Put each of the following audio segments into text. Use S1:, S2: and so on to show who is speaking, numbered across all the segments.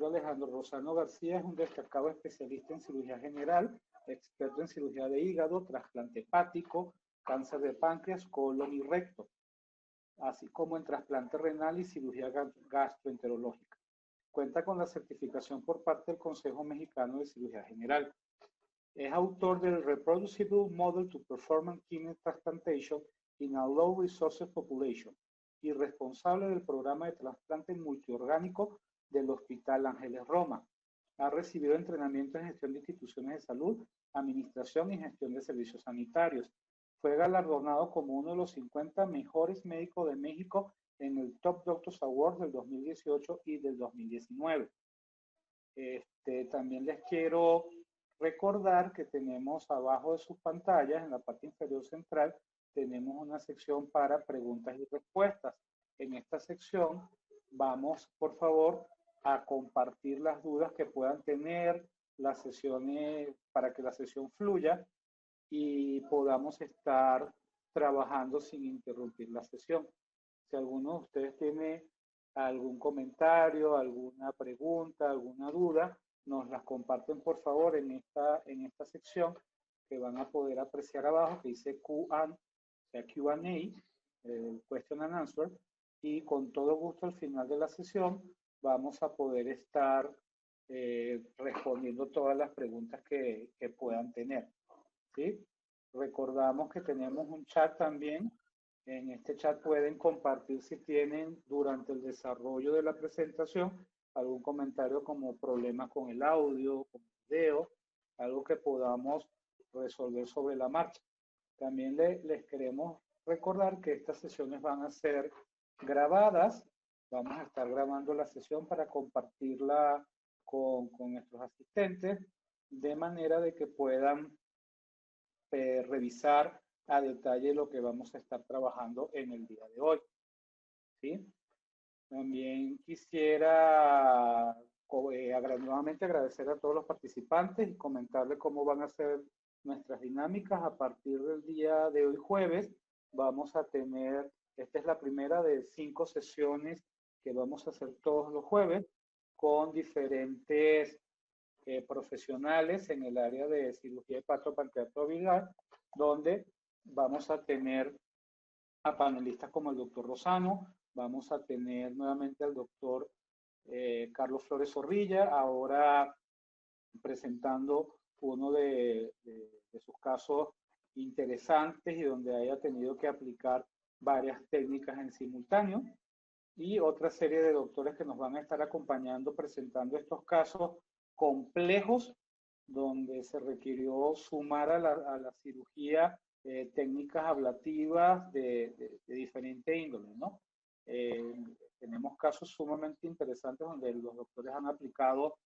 S1: doctor Alejandro Rosano García es un destacado especialista en cirugía general, experto en cirugía de hígado, trasplante hepático, cáncer de páncreas, colon y recto, así como en trasplante renal y cirugía gastroenterológica. Cuenta con la certificación por parte del Consejo Mexicano de Cirugía General. Es autor del Reproducible Model to Perform Kidney Transplantation in a Low Resources Population y responsable del programa de trasplante multiorgánico del Hospital Ángeles Roma. Ha recibido entrenamiento en gestión de instituciones de salud, administración y gestión de servicios sanitarios. Fue galardonado como uno de los 50 mejores médicos de México en el Top Doctors Award del 2018 y del 2019. También les quiero recordar que tenemos abajo de sus pantallas, en la parte inferior central, tenemos una sección para preguntas y respuestas. En esta sección vamos, por favor, a compartir las dudas que puedan tener las sesiones para que la sesión fluya y podamos estar trabajando sin interrumpir la sesión. Si alguno de ustedes tiene algún comentario, alguna pregunta, alguna duda, nos las comparten por favor en esta sección que van a poder apreciar abajo, que dice Q&A, Question and Answer, y con todo gusto al final de la sesión vamos a poder estar respondiendo todas las preguntas que puedan tener, ¿sí? Recordamos que tenemos un chat también. En este chat pueden compartir si tienen durante el desarrollo de la presentación algún comentario como problemas con el audio, con el video, algo que podamos resolver sobre la marcha. También les queremos recordar que estas sesiones van a ser grabadas. Vamos a estar grabando la sesión para compartirla con nuestros asistentes, de manera de que puedan revisar a detalle lo que vamos a estar trabajando en el día de hoy, ¿sí? También quisiera nuevamente agradecer a todos los participantes y comentarles cómo van a ser nuestras dinámicas. A partir del día de hoy jueves vamos a tener, esta es la primera de 5 sesiones que vamos a hacer todos los jueves con diferentes profesionales en el área de cirugía hepatopancreato-biliar, donde vamos a tener a panelistas como el doctor Rosano, vamos a tener nuevamente al doctor Carlos Flores Zorrilla, ahora presentando uno de sus casos interesantes y donde haya tenido que aplicar varias técnicas en simultáneo, y otra serie de doctores que nos van a estar acompañando presentando estos casos complejos donde se requirió sumar a la cirugía técnicas ablativas de diferente índole, ¿no? Tenemos casos sumamente interesantes donde los doctores han aplicado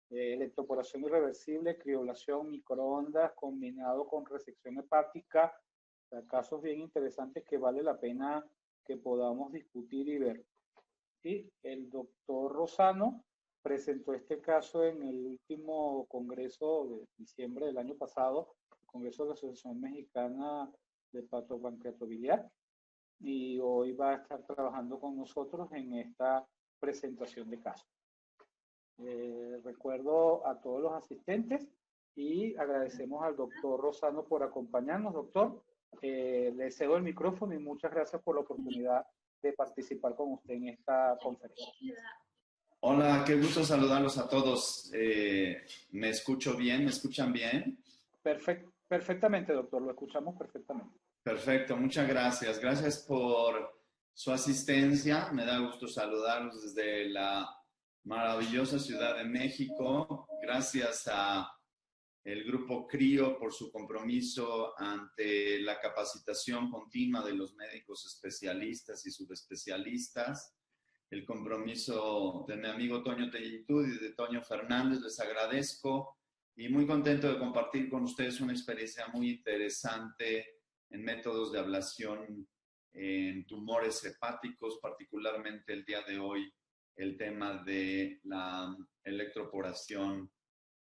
S1: electroporación irreversible, criolación, microondas, combinado con resección hepática, o sea, casos bien interesantes que vale la pena que podamos discutir y ver. Y el doctor Rosano presentó este caso en el último congreso de diciembre del año pasado, el Congreso de la Asociación Mexicana de Hepatopancreatobiliar, y hoy va a estar trabajando con nosotros en esta presentación de caso. Recuerdo a todos los asistentes y agradecemos al doctor Rosano por acompañarnos. Doctor, le cedo el micrófono y muchas gracias por la oportunidad de participar con usted en esta conferencia.
S2: Hola, qué gusto saludarlos a todos. ¿Me escucho bien? ¿Me escuchan bien?
S1: Perfectamente, doctor, lo escuchamos perfectamente.
S2: Perfecto, muchas gracias. Gracias por su asistencia. Me da gusto saludarlos desde la maravillosa Ciudad de México. Gracias a el Grupo CRIO por su compromiso ante la capacitación continua de los médicos especialistas y subespecialistas. El compromiso de mi amigo Toño Tellitud y de Toño Fernández, les agradezco y muy contento de compartir con ustedes una experiencia muy interesante en métodos de ablación en tumores hepáticos, particularmente el día de hoy el tema de la electroporación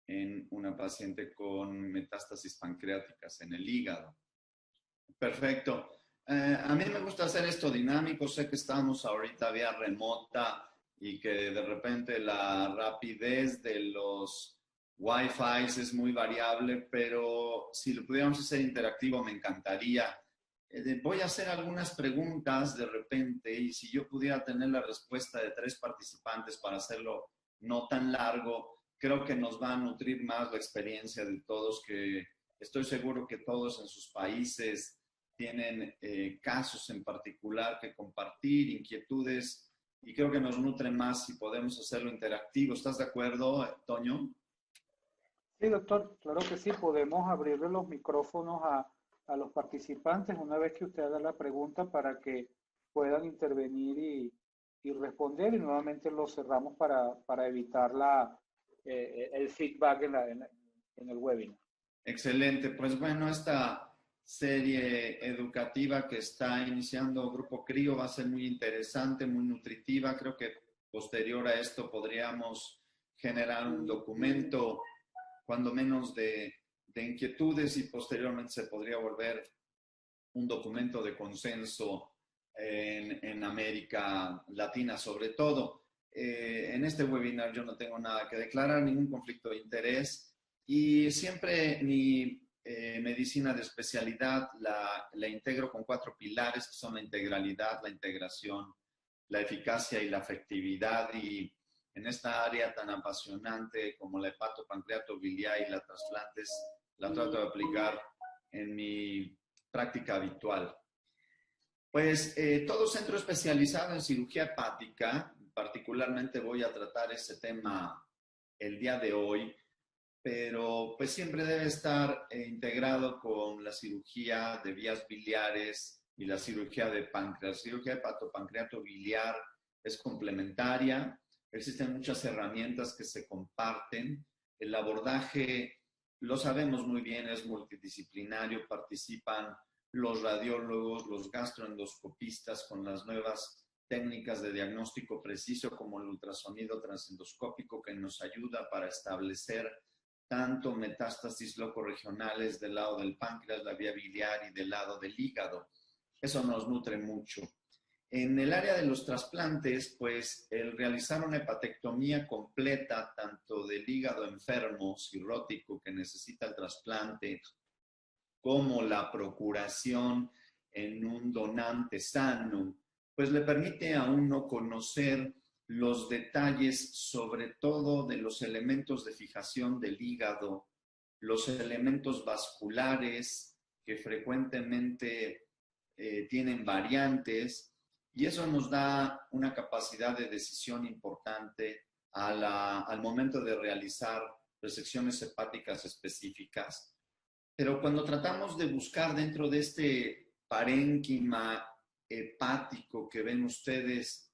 S2: en una paciente con metástasis pancreáticas en el hígado. Perfecto. A mí me gusta hacer esto dinámico. Sé que estamos ahorita vía remota y que de repente la rapidez de los Wi-Fi es muy variable, pero si lo pudiéramos hacer interactivo me encantaría. Voy a hacer algunas preguntas de repente y si yo pudiera tener la respuesta de 3 participantes para hacerlo no tan largo, creo que nos va a nutrir más la experiencia de todos, que estoy seguro que todos en sus países tienen casos en particular que compartir, inquietudes, y creo que nos nutre más si podemos hacerlo interactivo. ¿Estás de acuerdo, Toño?
S1: Sí, doctor, claro que sí, podemos abrirle los micrófonos a los participantes una vez que usted haga la pregunta para que puedan intervenir y responder, y nuevamente lo cerramos para evitar el feedback en el webinar.
S2: Excelente. Pues bueno, esta serie educativa que está iniciando Grupo Crio va a ser muy interesante, muy nutritiva. Creo que posterior a esto podríamos generar un documento, cuando menos de inquietudes, y posteriormente se podría volver un documento de consenso en América Latina sobre todo. En este webinar yo no tengo nada que declarar, ningún conflicto de interés, y siempre mi medicina de especialidad la integro con 4 pilares que son la integralidad, la integración, la eficacia y la afectividad, y en esta área tan apasionante como la hepatopancreatobiliar y la trasplantes, la trato de aplicar en mi práctica habitual. Pues todo centro especializado en cirugía hepática, particularmente voy a tratar ese tema el día de hoy, pero pues siempre debe estar integrado con la cirugía de vías biliares y la cirugía de páncreas. La cirugía hepatopancreatobiliar es complementaria, existen muchas herramientas que se comparten, el abordaje, lo sabemos muy bien, es multidisciplinario, participan los radiólogos, los gastroendoscopistas con las nuevas técnicas de diagnóstico preciso como el ultrasonido transendoscópico, que nos ayuda para establecer tanto metástasis locorregionales del lado del páncreas, la vía biliar y del lado del hígado. Eso nos nutre mucho. En el área de los trasplantes, pues el realizar una hepatectomía completa, tanto del hígado enfermo, cirrótico, que necesita el trasplante, como la procuración en un donante sano, pues le permite a uno conocer los detalles, sobre todo de los elementos de fijación del hígado, los elementos vasculares que frecuentemente tienen variantes, y eso nos da una capacidad de decisión importante al momento de realizar resecciones hepáticas específicas. Pero cuando tratamos de buscar dentro de este parénquima hepático que ven ustedes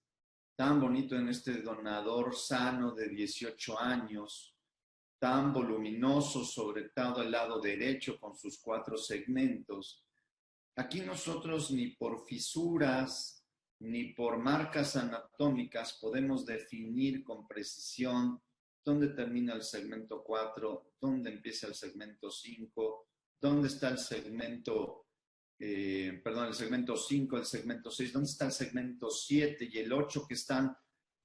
S2: tan bonito en este donador sano de 18 años, tan voluminoso, sobre todo el lado derecho con sus 4 segmentos, aquí nosotros ni por fisuras ni por marcas anatómicas podemos definir con precisión dónde termina el segmento 4, dónde empieza el segmento 5, dónde está el segmento, el segmento 5, el segmento 6, dónde está el segmento 7 y el 8, que están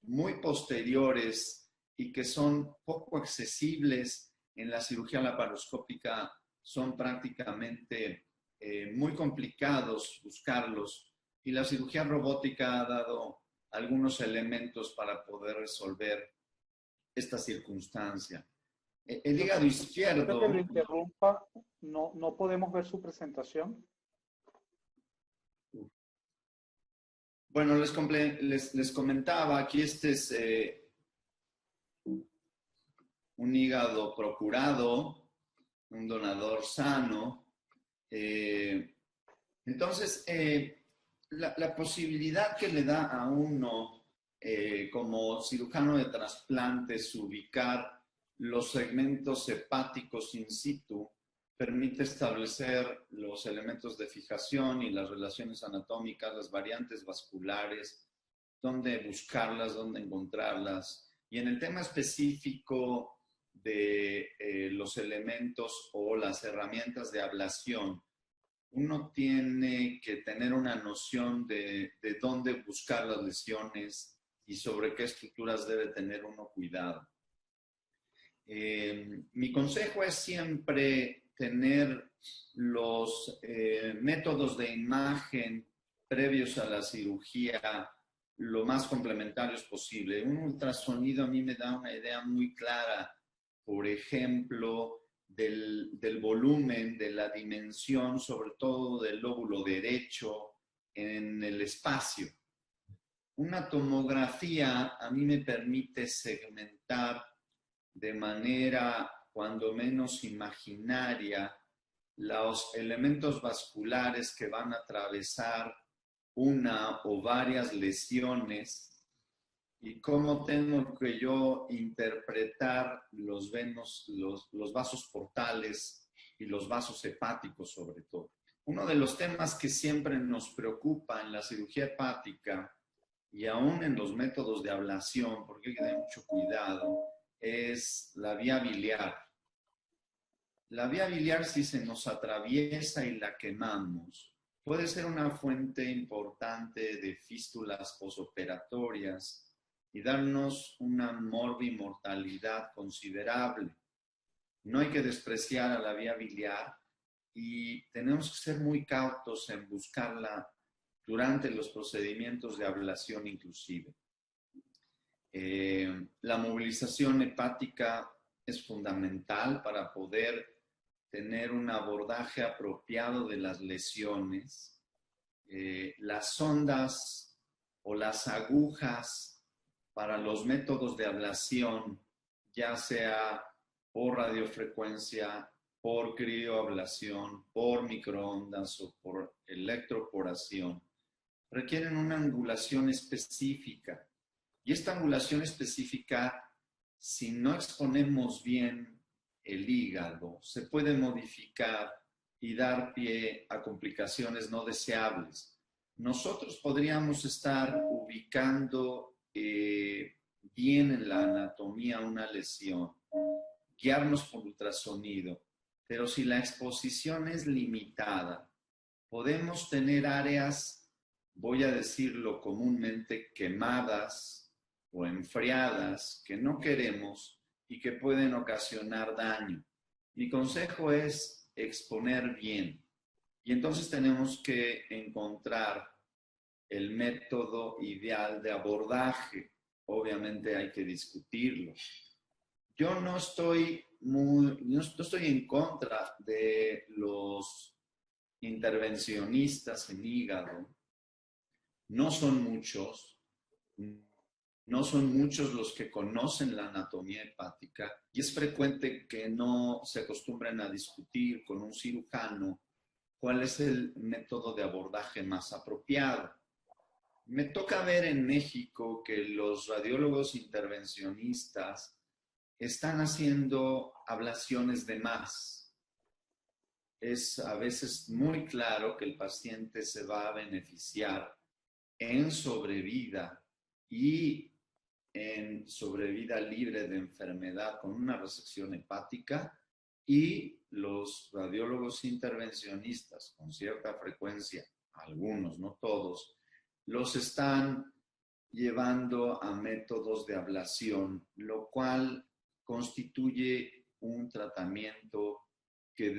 S2: muy posteriores y que son poco accesibles en la cirugía laparoscópica, son prácticamente muy complicados buscarlos, y la cirugía robótica ha dado algunos elementos para poder resolver esta circunstancia. El hígado izquierdo...
S1: Que lo interrumpa, no podemos ver su presentación.
S2: Bueno, les comentaba, aquí este es un hígado procurado, un donador sano. Entonces, la posibilidad que le da a uno como cirujano de trasplantes ubicar los segmentos hepáticos in situ permite establecer los elementos de fijación y las relaciones anatómicas, las variantes vasculares, dónde buscarlas, dónde encontrarlas. Y en el tema específico de los elementos o las herramientas de ablación, uno tiene que tener una noción de dónde buscar las lesiones, y sobre qué estructuras debe tener uno cuidado. Mi consejo es siempre tener los métodos de imagen previos a la cirugía lo más complementarios posible. Un ultrasonido a mí me da una idea muy clara, por ejemplo, del volumen, de la dimensión, sobre todo del lóbulo derecho en el espacio. Una tomografía a mí me permite segmentar de manera cuando menos imaginaria los elementos vasculares que van a atravesar una o varias lesiones y cómo tengo que yo interpretar los vasos portales y los vasos hepáticos sobre todo. Uno de los temas que siempre nos preocupa en la cirugía hepática y aún en los métodos de ablación, porque hay que tener mucho cuidado, es la vía biliar. La vía biliar, si se nos atraviesa y la quemamos, puede ser una fuente importante de fístulas posoperatorias y darnos una morbimortalidad considerable. No hay que despreciar a la vía biliar y tenemos que ser muy cautos en buscarla durante los procedimientos de ablación inclusive. La movilización hepática es fundamental para poder tener un abordaje apropiado de las lesiones. Las sondas o las agujas para los métodos de ablación, ya sea por radiofrecuencia, por crioablación, por microondas o por electroporación, requieren una angulación específica. Y esta angulación específica, si no exponemos bien el hígado, se puede modificar y dar pie a complicaciones no deseables. Nosotros podríamos estar ubicando bien en la anatomía una lesión, guiarnos por ultrasonido, pero si la exposición es limitada, podemos tener áreas, voy a decirlo comúnmente, quemadas o enfriadas que no queremos y que pueden ocasionar daño. Mi consejo es exponer bien y entonces tenemos que encontrar el método ideal de abordaje. Obviamente hay que discutirlo. Yo no estoy en contra de los intervencionistas en hígado. No son muchos los que conocen la anatomía hepática y es frecuente que no se acostumbren a discutir con un cirujano cuál es el método de abordaje más apropiado. Me toca ver en México que los radiólogos intervencionistas están haciendo ablaciones de más. Es a veces muy claro que el paciente se va a beneficiar en sobrevida y en sobrevida libre de enfermedad con una resección hepática, y los radiólogos intervencionistas con cierta frecuencia, algunos, no todos, los están llevando a métodos de ablación, lo cual constituye un tratamiento que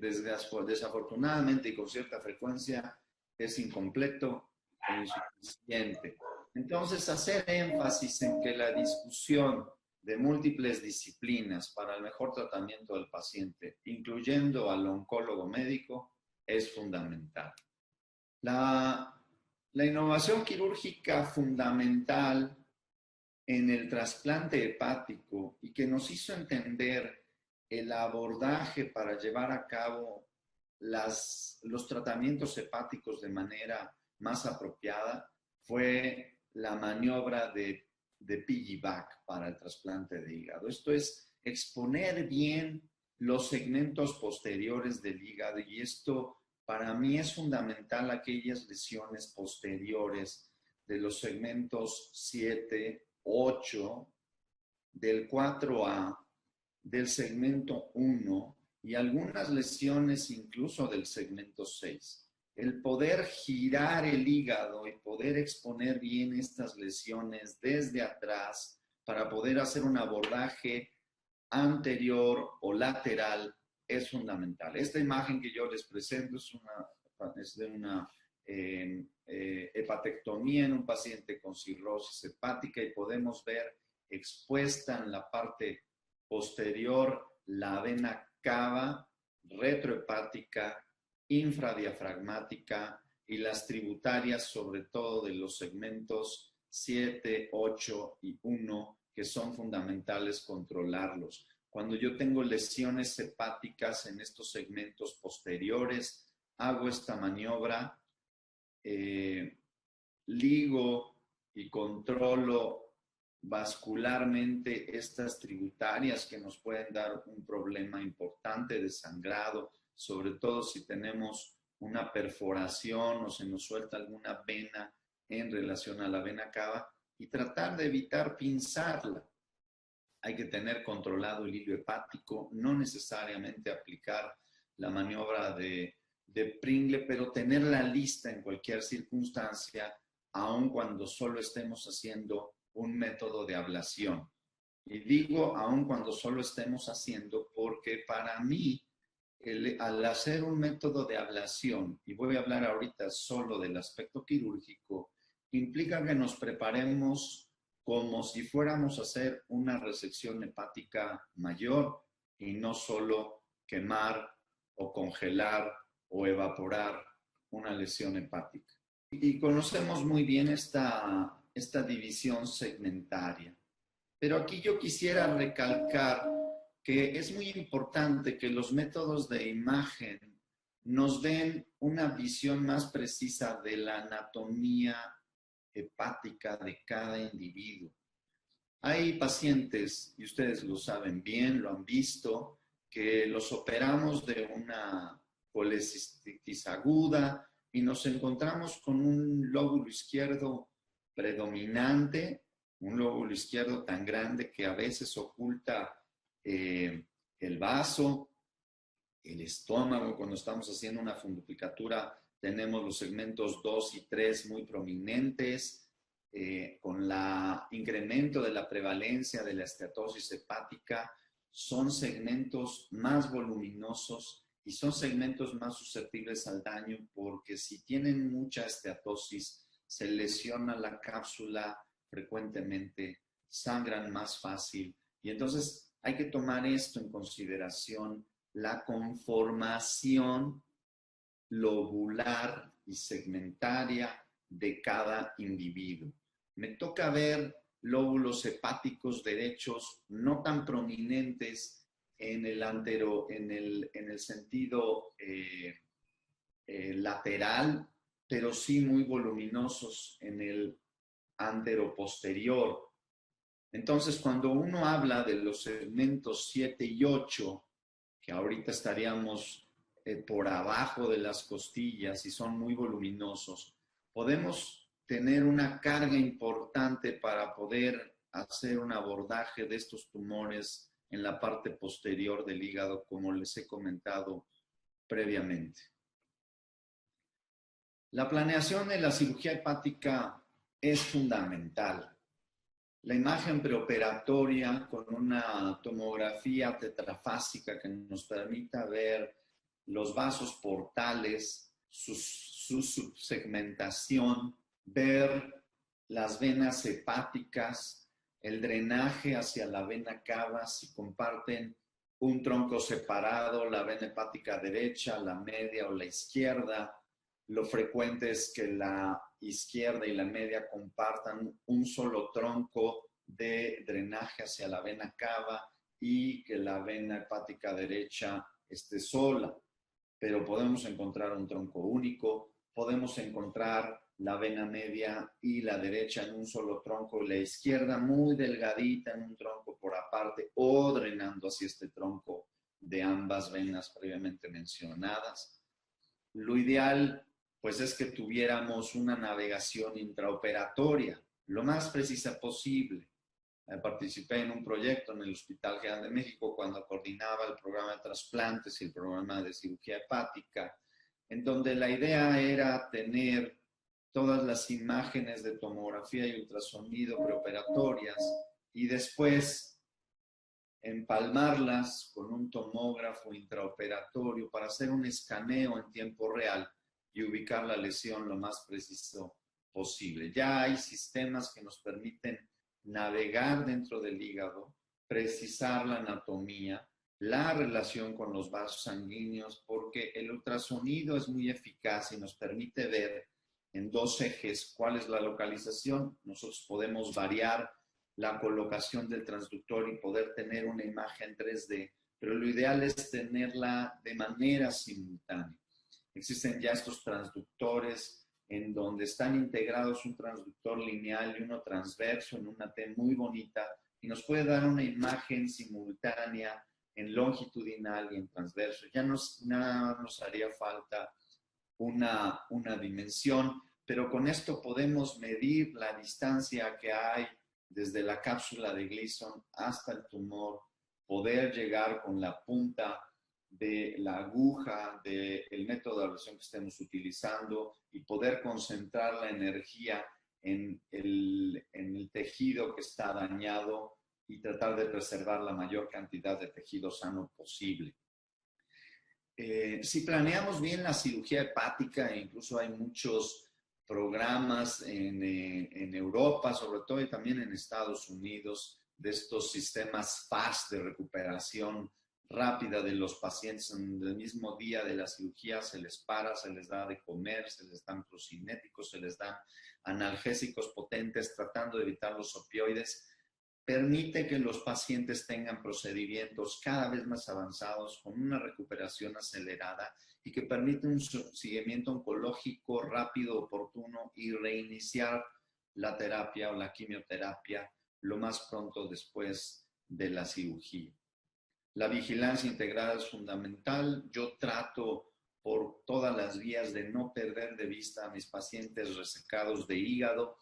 S2: desafortunadamente y con cierta frecuencia es incompleto e insuficiente. Entonces, hacer énfasis en que la discusión de múltiples disciplinas para el mejor tratamiento del paciente, incluyendo al oncólogo médico, es fundamental. La innovación quirúrgica fundamental en el trasplante hepático y que nos hizo entender el abordaje para llevar a cabo los tratamientos hepáticos de manera más apropiada fue la maniobra de piggyback para el trasplante de hígado. Esto es exponer bien los segmentos posteriores del hígado, y esto para mí es fundamental. Aquellas lesiones posteriores de los segmentos 7, 8, del 4A, del segmento 1 y algunas lesiones incluso del segmento 6. el poder girar el hígado y poder exponer bien estas lesiones desde atrás para poder hacer un abordaje anterior o lateral es fundamental. Esta imagen que yo les presento es de una hepatectomía en un paciente con cirrosis hepática y podemos ver expuesta en la parte posterior la vena cava retrohepática, infradiafragmática y las tributarias, sobre todo de los segmentos 7, 8 y 1, que son fundamentales controlarlos. Cuando yo tengo lesiones hepáticas en estos segmentos posteriores, hago esta maniobra, ligo y controlo vascularmente estas tributarias que nos pueden dar un problema importante de sangrado, sobre todo si tenemos una perforación o se nos suelta alguna vena en relación a la vena cava, y tratar de evitar pinzarla. Hay que tener controlado el hilo hepático, no necesariamente aplicar la maniobra de Pringle, pero tenerla lista en cualquier circunstancia, aun cuando solo estemos haciendo un método de ablación. Y digo aun cuando solo estemos haciendo porque para mí, al hacer un método de ablación, y voy a hablar ahorita solo del aspecto quirúrgico, implica que nos preparemos como si fuéramos a hacer una resección hepática mayor y no solo quemar o congelar o evaporar una lesión hepática. Y conocemos muy bien esta división segmentaria. Pero aquí yo quisiera recalcar que es muy importante que los métodos de imagen nos den una visión más precisa de la anatomía hepática de cada individuo. Hay pacientes, y ustedes lo saben bien, lo han visto, que los operamos de una colecistitis aguda y nos encontramos con un lóbulo izquierdo predominante, un lóbulo izquierdo tan grande que a veces oculta el vaso, el estómago. Cuando estamos haciendo una fundoplicatura tenemos los segmentos 2 y 3 muy prominentes. Con el incremento de la prevalencia de la esteatosis hepática, son segmentos más voluminosos y son segmentos más susceptibles al daño, porque si tienen mucha esteatosis, se lesiona la cápsula frecuentemente, sangran más fácil, y entonces hay que tomar esto en consideración, la conformación lobular y segmentaria de cada individuo. Me toca ver lóbulos hepáticos derechos no tan prominentes en el sentido lateral, pero sí muy voluminosos en el anteroposterior. Entonces, cuando uno habla de los segmentos 7 y 8, que ahorita estaríamos por abajo de las costillas y son muy voluminosos, podemos tener una carga importante para poder hacer un abordaje de estos tumores en la parte posterior del hígado, como les he comentado previamente. La planeación de la cirugía hepática es fundamental. La imagen preoperatoria con una tomografía tetrafásica que nos permita ver los vasos portales, su subsegmentación, ver las venas hepáticas, el drenaje hacia la vena cava, si comparten un tronco separado, la vena hepática derecha, la media o la izquierda. Lo frecuente es que la izquierda y la media compartan un solo tronco de drenaje hacia la vena cava y que la vena hepática derecha esté sola. Pero podemos encontrar un tronco único, podemos encontrar la vena media y la derecha en un solo tronco y la izquierda muy delgadita en un tronco por aparte o drenando hacia este tronco de ambas venas previamente mencionadas. Lo ideal pues es que tuviéramos una navegación intraoperatoria lo más precisa posible. Participé en un proyecto en el Hospital General de México cuando coordinaba el programa de trasplantes y el programa de cirugía hepática, en donde la idea era tener todas las imágenes de tomografía y ultrasonido preoperatorias y después empalmarlas con un tomógrafo intraoperatorio para hacer un escaneo en tiempo real y ubicar la lesión lo más preciso posible. Ya hay sistemas que nos permiten navegar dentro del hígado, precisar la anatomía, la relación con los vasos sanguíneos, porque el ultrasonido es muy eficaz y nos permite ver en dos ejes cuál es la localización. Nosotros podemos variar la colocación del transductor y poder tener una imagen 3D, pero lo ideal es tenerla de manera simultánea. Existen ya estos transductores en donde están integrados un transductor lineal y uno transverso en una T muy bonita y nos puede dar una imagen simultánea en longitudinal y en transverso. Ya nada nos haría falta una dimensión, pero con esto podemos medir la distancia que hay desde la cápsula de Gleason hasta el tumor, poder llegar con la punta de la aguja del método de ablación que estemos utilizando y poder concentrar la energía en el tejido que está dañado y tratar de preservar la mayor cantidad de tejido sano posible. Si planeamos bien la cirugía hepática, e incluso hay muchos programas en Europa, sobre todo, y también en Estados Unidos, de estos sistemas FAST de recuperación rápida de los pacientes. En el mismo día de la cirugía se les para, se les da de comer, se les dan procinéticos, se les dan analgésicos potentes, tratando de evitar los opioides. Permite que los pacientes tengan procedimientos cada vez más avanzados con una recuperación acelerada y que permite un seguimiento oncológico rápido, oportuno y reiniciar la terapia o la quimioterapia lo más pronto después de la cirugía. La vigilancia integrada es fundamental. Yo trato por todas las vías de no perder de vista a mis pacientes resecados de hígado,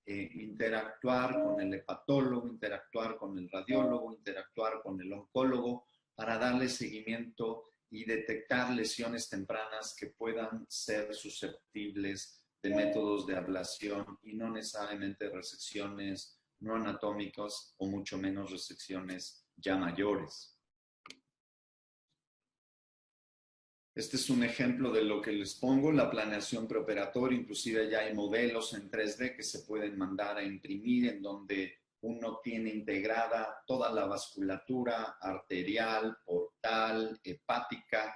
S2: interactuar con el hepatólogo, interactuar con el radiólogo, interactuar con el oncólogo para darle seguimiento y detectar lesiones tempranas que puedan ser susceptibles de métodos de ablación y no necesariamente resecciones no anatómicas o mucho menos resecciones ya mayores. Este es un ejemplo de lo que les pongo, la planeación preoperatoria. Inclusive ya hay modelos en 3D que se pueden mandar a imprimir en donde uno tiene integrada toda la vasculatura arterial, portal, hepática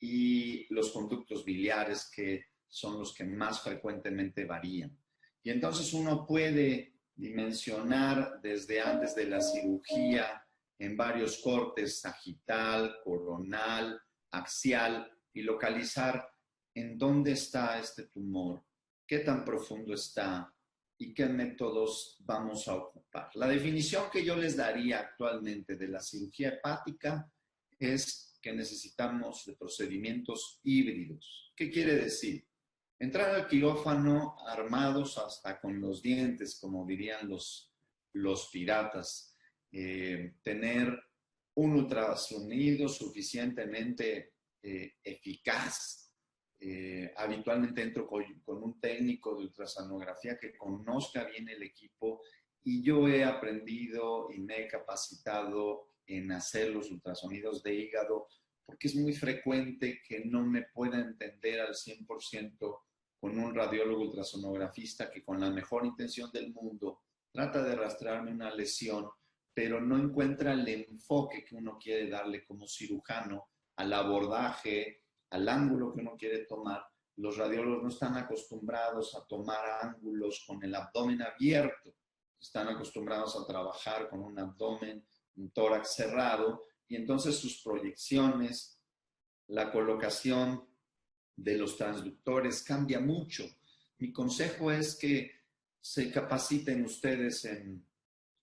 S2: y los conductos biliares, que son los que más frecuentemente varían. Y entonces uno puede dimensionar desde antes de la cirugía en varios cortes, sagital, coronal, axial, y localizar en dónde está este tumor, qué tan profundo está y qué métodos vamos a ocupar. La definición que yo les daría actualmente de la cirugía hepática es que necesitamos de procedimientos híbridos. ¿Qué quiere decir? Entrar al quirófano armados hasta con los dientes, como dirían los piratas, tener un ultrasonido suficientemente eficaz. Habitualmente entro con un técnico de ultrasonografía que conozca bien el equipo y yo he aprendido y me he capacitado en hacer los ultrasonidos de hígado porque es muy frecuente que no me pueda entender al 100% con un radiólogo ultrasonografista que con la mejor intención del mundo trata de rastrearme una lesión, pero no encuentra el enfoque que uno quiere darle como cirujano al abordaje, al ángulo que uno quiere tomar. Los radiólogos no están acostumbrados a tomar ángulos con el abdomen abierto, están acostumbrados a trabajar con un abdomen, un tórax cerrado, y entonces sus proyecciones, la colocación de los transductores cambia mucho. Mi consejo es que se capaciten ustedes en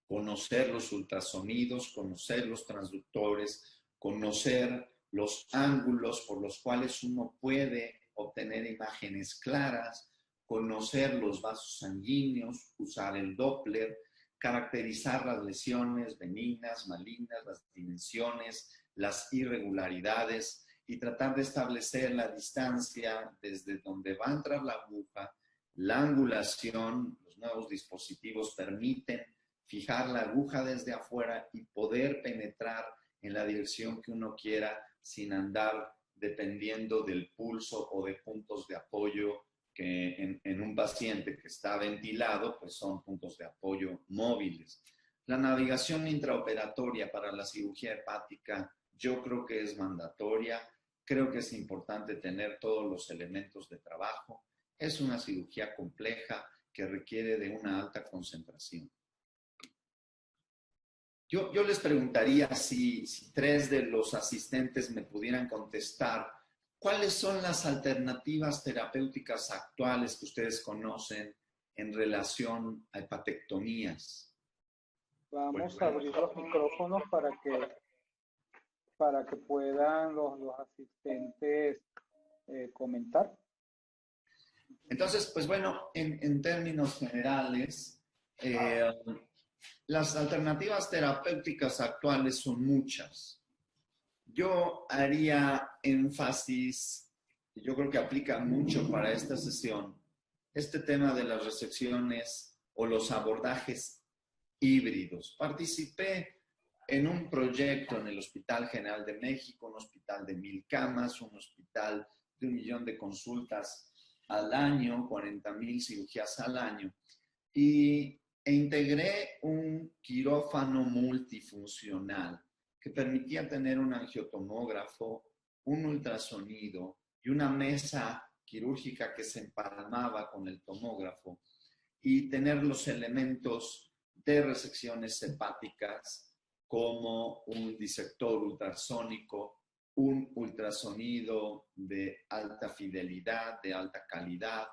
S2: conocer los ultrasonidos, conocer los transductores, conocer los ángulos por los cuales uno puede obtener imágenes claras, conocer los vasos sanguíneos, usar el Doppler, caracterizar las lesiones benignas, malignas, las dimensiones, las irregularidades, y tratar de establecer la distancia desde donde va a entrar la aguja, la angulación. Los nuevos dispositivos permiten fijar la aguja desde afuera y poder penetrar en la dirección que uno quiera sin andar dependiendo del pulso o de puntos de apoyo que en un paciente que está ventilado, pues son puntos de apoyo móviles. La navegación intraoperatoria para la cirugía hepática yo creo que es mandatoria. Creo que es importante tener todos los elementos de trabajo. Es una cirugía compleja que requiere de una alta concentración. Yo les preguntaría si tres de los asistentes me pudieran contestar, ¿cuáles son las alternativas terapéuticas actuales que ustedes conocen en relación a hepatectomías?
S1: Vamos a abrir los micrófonos para que puedan los asistentes comentar.
S2: Entonces, pues bueno, en términos generales, las alternativas terapéuticas actuales son muchas. Yo haría énfasis, y yo creo que aplica mucho para esta sesión, este tema de las resecciones o los abordajes híbridos. Participé en un proyecto en el Hospital General de México, un hospital de 1000 camas, un hospital de 1 millón de consultas al año, 40,000 cirugías al año, e integré un quirófano multifuncional que permitía tener un angiotomógrafo, un ultrasonido y una mesa quirúrgica que se empalmaba con el tomógrafo y tener los elementos de resecciones hepáticas como un disector ultrasónico, un ultrasonido de alta fidelidad, de alta calidad,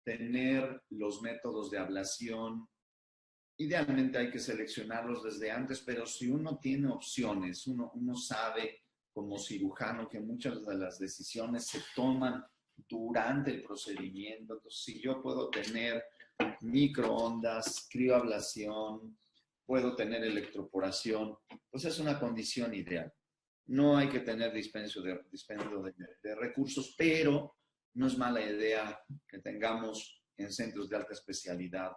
S2: tener los métodos de ablación. Idealmente hay que seleccionarlos desde antes, pero si uno tiene opciones, uno sabe como cirujano que muchas de las decisiones se toman durante el procedimiento. Entonces, si yo puedo tener microondas, crioablación, puedo tener electroporación, pues es una condición ideal. No hay que tener dispendio de recursos, pero no es mala idea que tengamos en centros de alta especialidad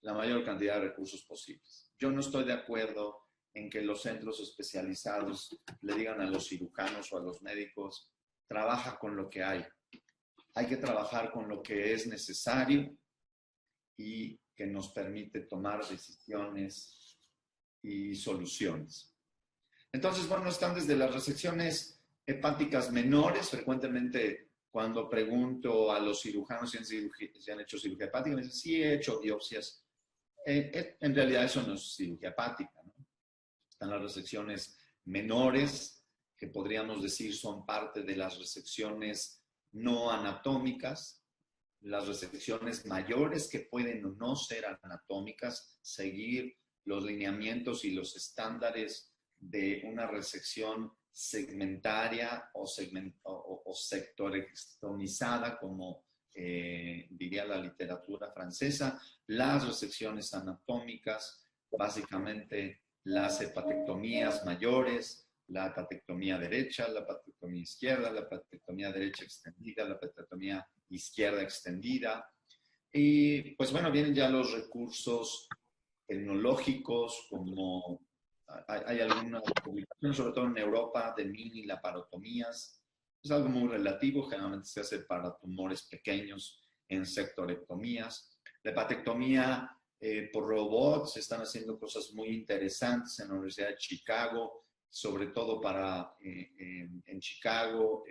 S2: la mayor cantidad de recursos posibles. Yo no estoy de acuerdo en que los centros especializados le digan a los cirujanos o a los médicos, trabaja con lo que hay. Hay que trabajar con lo que es necesario y que nos permite tomar decisiones y soluciones. Entonces, bueno, están desde las resecciones hepáticas menores. Frecuentemente, cuando pregunto a los cirujanos si han hecho cirugía hepática, me dicen, sí, he hecho biopsias. En realidad eso no es cirugía hepática, ¿no? Están las resecciones menores, que podríamos decir son parte de las resecciones no anatómicas, las resecciones mayores que pueden o no ser anatómicas, seguir los lineamientos y los estándares de una resección segmentaria o sectorestomizada, como diría la literatura francesa. Las resecciones anatómicas, básicamente las hepatectomías mayores, la hepatectomía derecha, la hepatectomía izquierda, la hepatectomía derecha extendida, la hepatectomía izquierda extendida. Y pues bueno, vienen ya los recursos tecnológicos, como hay algunas publicaciones, sobre todo en Europa, de mini laparotomías. Es algo muy relativo, generalmente se hace para tumores pequeños en sectorectomías. La hepatectomía por robots, se están haciendo cosas muy interesantes en la Universidad de Chicago, sobre todo para en Chicago.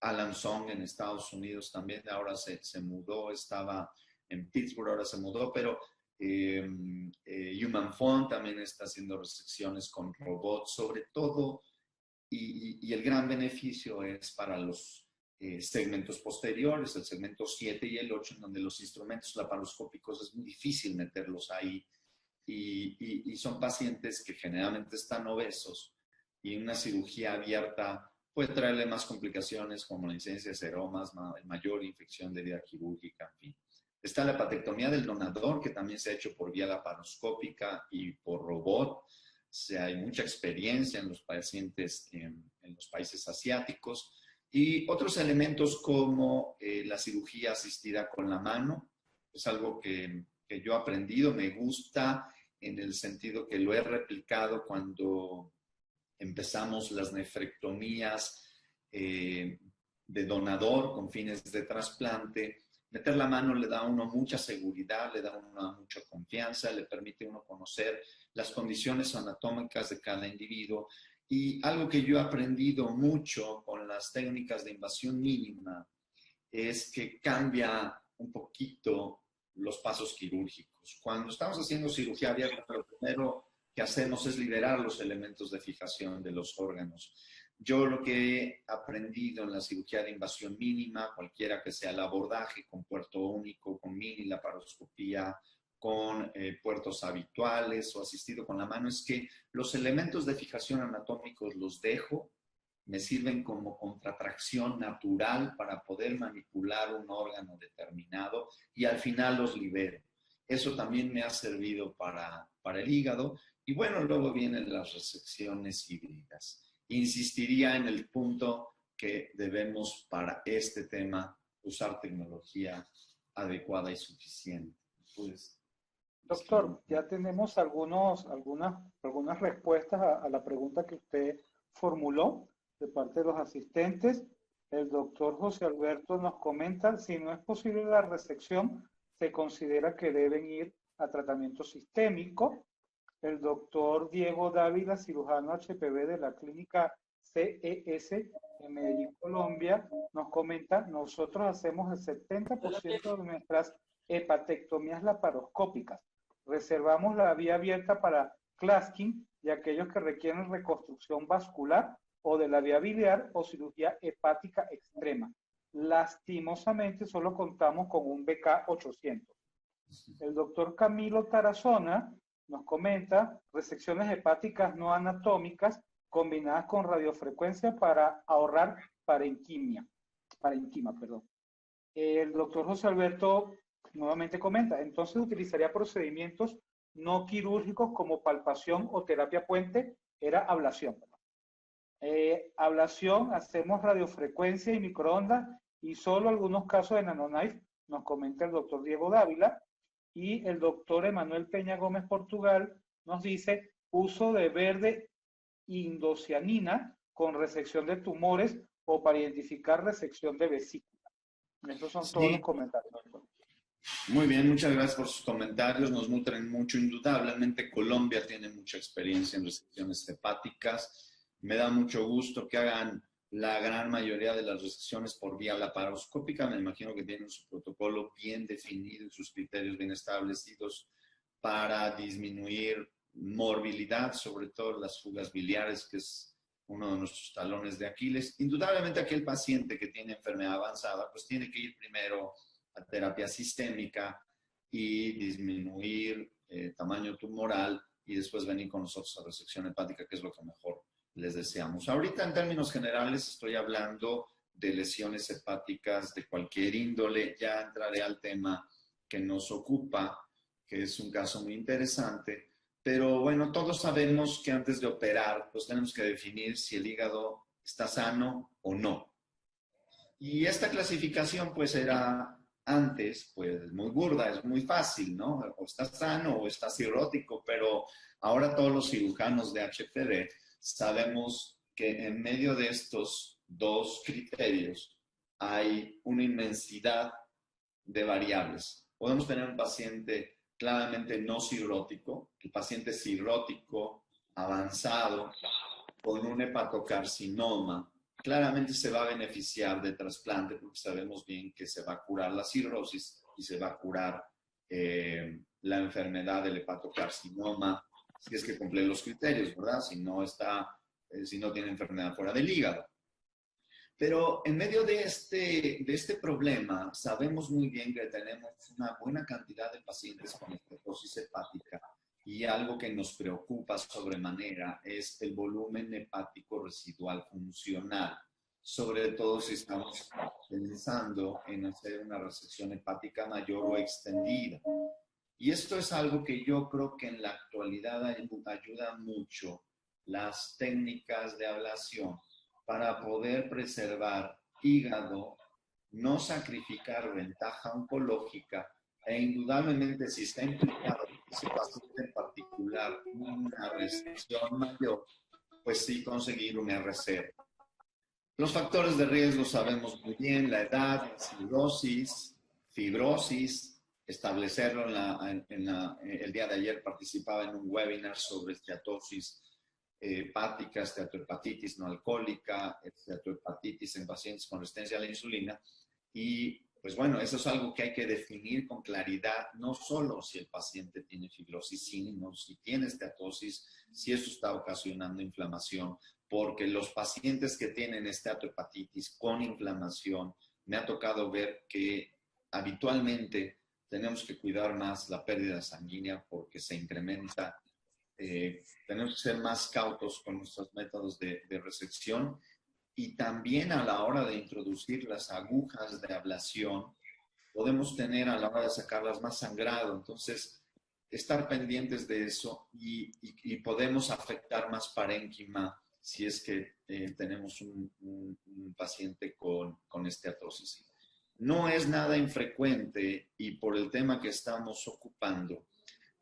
S2: Alan Song en Estados Unidos también, ahora se mudó, estaba en Pittsburgh, ahora se mudó, pero Human Fund también está haciendo resecciones con robots, sobre todo, y el gran beneficio es para los segmentos posteriores, el segmento 7 y el 8, en donde los instrumentos laparoscópicos es muy difícil meterlos ahí, y son pacientes que generalmente están obesos, y una cirugía abierta puede traerle más complicaciones como la incidencia de seromas, mayor infección de herida quirúrgica, en fin. Está la hepatectomía del donador, que también se ha hecho por vía laparoscópica y por robot. Hay mucha experiencia en los pacientes en en los países asiáticos. Y otros elementos como la cirugía asistida con la mano, es algo que yo he aprendido, me gusta en el sentido que lo he replicado cuando empezamos las nefrectomías de donador con fines de trasplante. Meter la mano le da a uno mucha seguridad, le da a uno mucha confianza, le permite a uno conocer las condiciones anatómicas de cada individuo. Y algo que yo he aprendido mucho con las técnicas de invasión mínima es que cambia un poquito los pasos quirúrgicos. Cuando estamos haciendo cirugía abierta, lo primero que hacemos es liberar los elementos de fijación de los órganos. Yo lo que he aprendido en la cirugía de invasión mínima, cualquiera que sea el abordaje con puerto único, con mini laparoscopía, con puertos habituales o asistido con la mano, es que los elementos de fijación anatómicos los dejo, me sirven como contratracción natural para poder manipular un órgano determinado y al final los libero. Eso también me ha servido para el hígado. Y bueno, luego vienen las resecciones híbridas. Insistiría en el punto que debemos para este tema usar tecnología adecuada y suficiente. Pues,
S1: Doctor, ya tenemos algunas respuestas a la pregunta que usted formuló de parte de los asistentes. El doctor José Alberto nos comenta, si no es posible la resección, se considera que deben ir a tratamiento sistémico. El doctor Diego Dávila, cirujano HPV de la clínica CES en Medellín, Colombia, nos comenta, nosotros hacemos el 70% de nuestras hepatectomías laparoscópicas. Reservamos la vía abierta para Claskin y aquellos que requieren reconstrucción vascular o de la vía biliar o cirugía hepática extrema. Lastimosamente solo contamos con un BK 800. El doctor Camilo Tarazona nos comenta resecciones hepáticas no anatómicas combinadas con radiofrecuencia para ahorrar parenquima. El doctor José Alberto nuevamente comenta, entonces utilizaría procedimientos no quirúrgicos como palpación o terapia puente, era ablación. Ablación, hacemos radiofrecuencia y microondas y solo algunos casos de nanoknife, nos comenta el doctor Diego Dávila. Y el doctor Emanuel Peña Gómez Portugal nos dice uso de verde indocianina con resección de tumores o para identificar resección de vesícula. Esos son todos los comentarios.
S2: Muy bien, muchas gracias por sus comentarios, nos nutren mucho. Indudablemente Colombia tiene mucha experiencia en resecciones hepáticas. Me da mucho gusto que hagan la gran mayoría de las resecciones por vía laparoscópica. Me imagino que tienen su protocolo bien definido y sus criterios bien establecidos para disminuir morbilidad, sobre todo las fugas biliares, que es uno de nuestros talones de Aquiles. Indudablemente aquel paciente que tiene enfermedad avanzada, pues tiene que ir primero a terapia sistémica y disminuir tamaño tumoral y después venir con nosotros a resección hepática, que es lo que mejor les deseamos. Ahorita en términos generales estoy hablando de lesiones hepáticas de cualquier índole. Ya entraré al tema que nos ocupa, que es un caso muy interesante. Pero bueno, todos sabemos que antes de operar, pues tenemos que definir si el hígado está sano o no. Y esta clasificación pues era antes pues muy burda, es muy fácil, ¿no? O está sano o está cirrótico, pero ahora todos los cirujanos de HPV sabemos que en medio de estos dos criterios hay una inmensidad de variables. Podemos tener un paciente claramente no cirrótico, el paciente cirrótico avanzado con un hepatocarcinoma, claramente se va a beneficiar de trasplante porque sabemos bien que se va a curar la cirrosis y se va a curar la enfermedad del hepatocarcinoma, si es que cumple los criterios, ¿verdad? Si no tiene enfermedad fuera del hígado. Pero en medio de este problema, sabemos muy bien que tenemos una buena cantidad de pacientes con esteatosis hepática y algo que nos preocupa sobremanera es el volumen hepático residual funcional, sobre todo si estamos pensando en hacer una resección hepática mayor o extendida. Y esto es algo que yo creo que en la actualidad ayuda mucho las técnicas de ablación, para poder preservar hígado, no sacrificar ventaja oncológica e indudablemente si está implicado ese paciente en particular una restricción mayor, pues sí conseguir un RC. Los factores de riesgo sabemos muy bien, la edad, la cirrosis, fibrosis, establecerlo el día de ayer participaba en un webinar sobre esteatosis hepática, esteatohepatitis no alcohólica, esteatohepatitis en pacientes con resistencia a la insulina. Y pues bueno, eso es algo que hay que definir con claridad, no solo si el paciente tiene fibrosis, sino si tiene esteatosis, si eso está ocasionando inflamación, porque los pacientes que tienen esteatohepatitis con inflamación, me ha tocado ver que habitualmente tenemos que cuidar más la pérdida sanguínea porque se incrementa. Tenemos que ser más cautos con nuestros métodos de resección y también a la hora de introducir las agujas de ablación, podemos tener a la hora de sacarlas más sangrado. Entonces, estar pendientes de eso y podemos afectar más parénquima si es que tenemos un paciente con esteatosis. No es nada infrecuente y por el tema que estamos ocupando,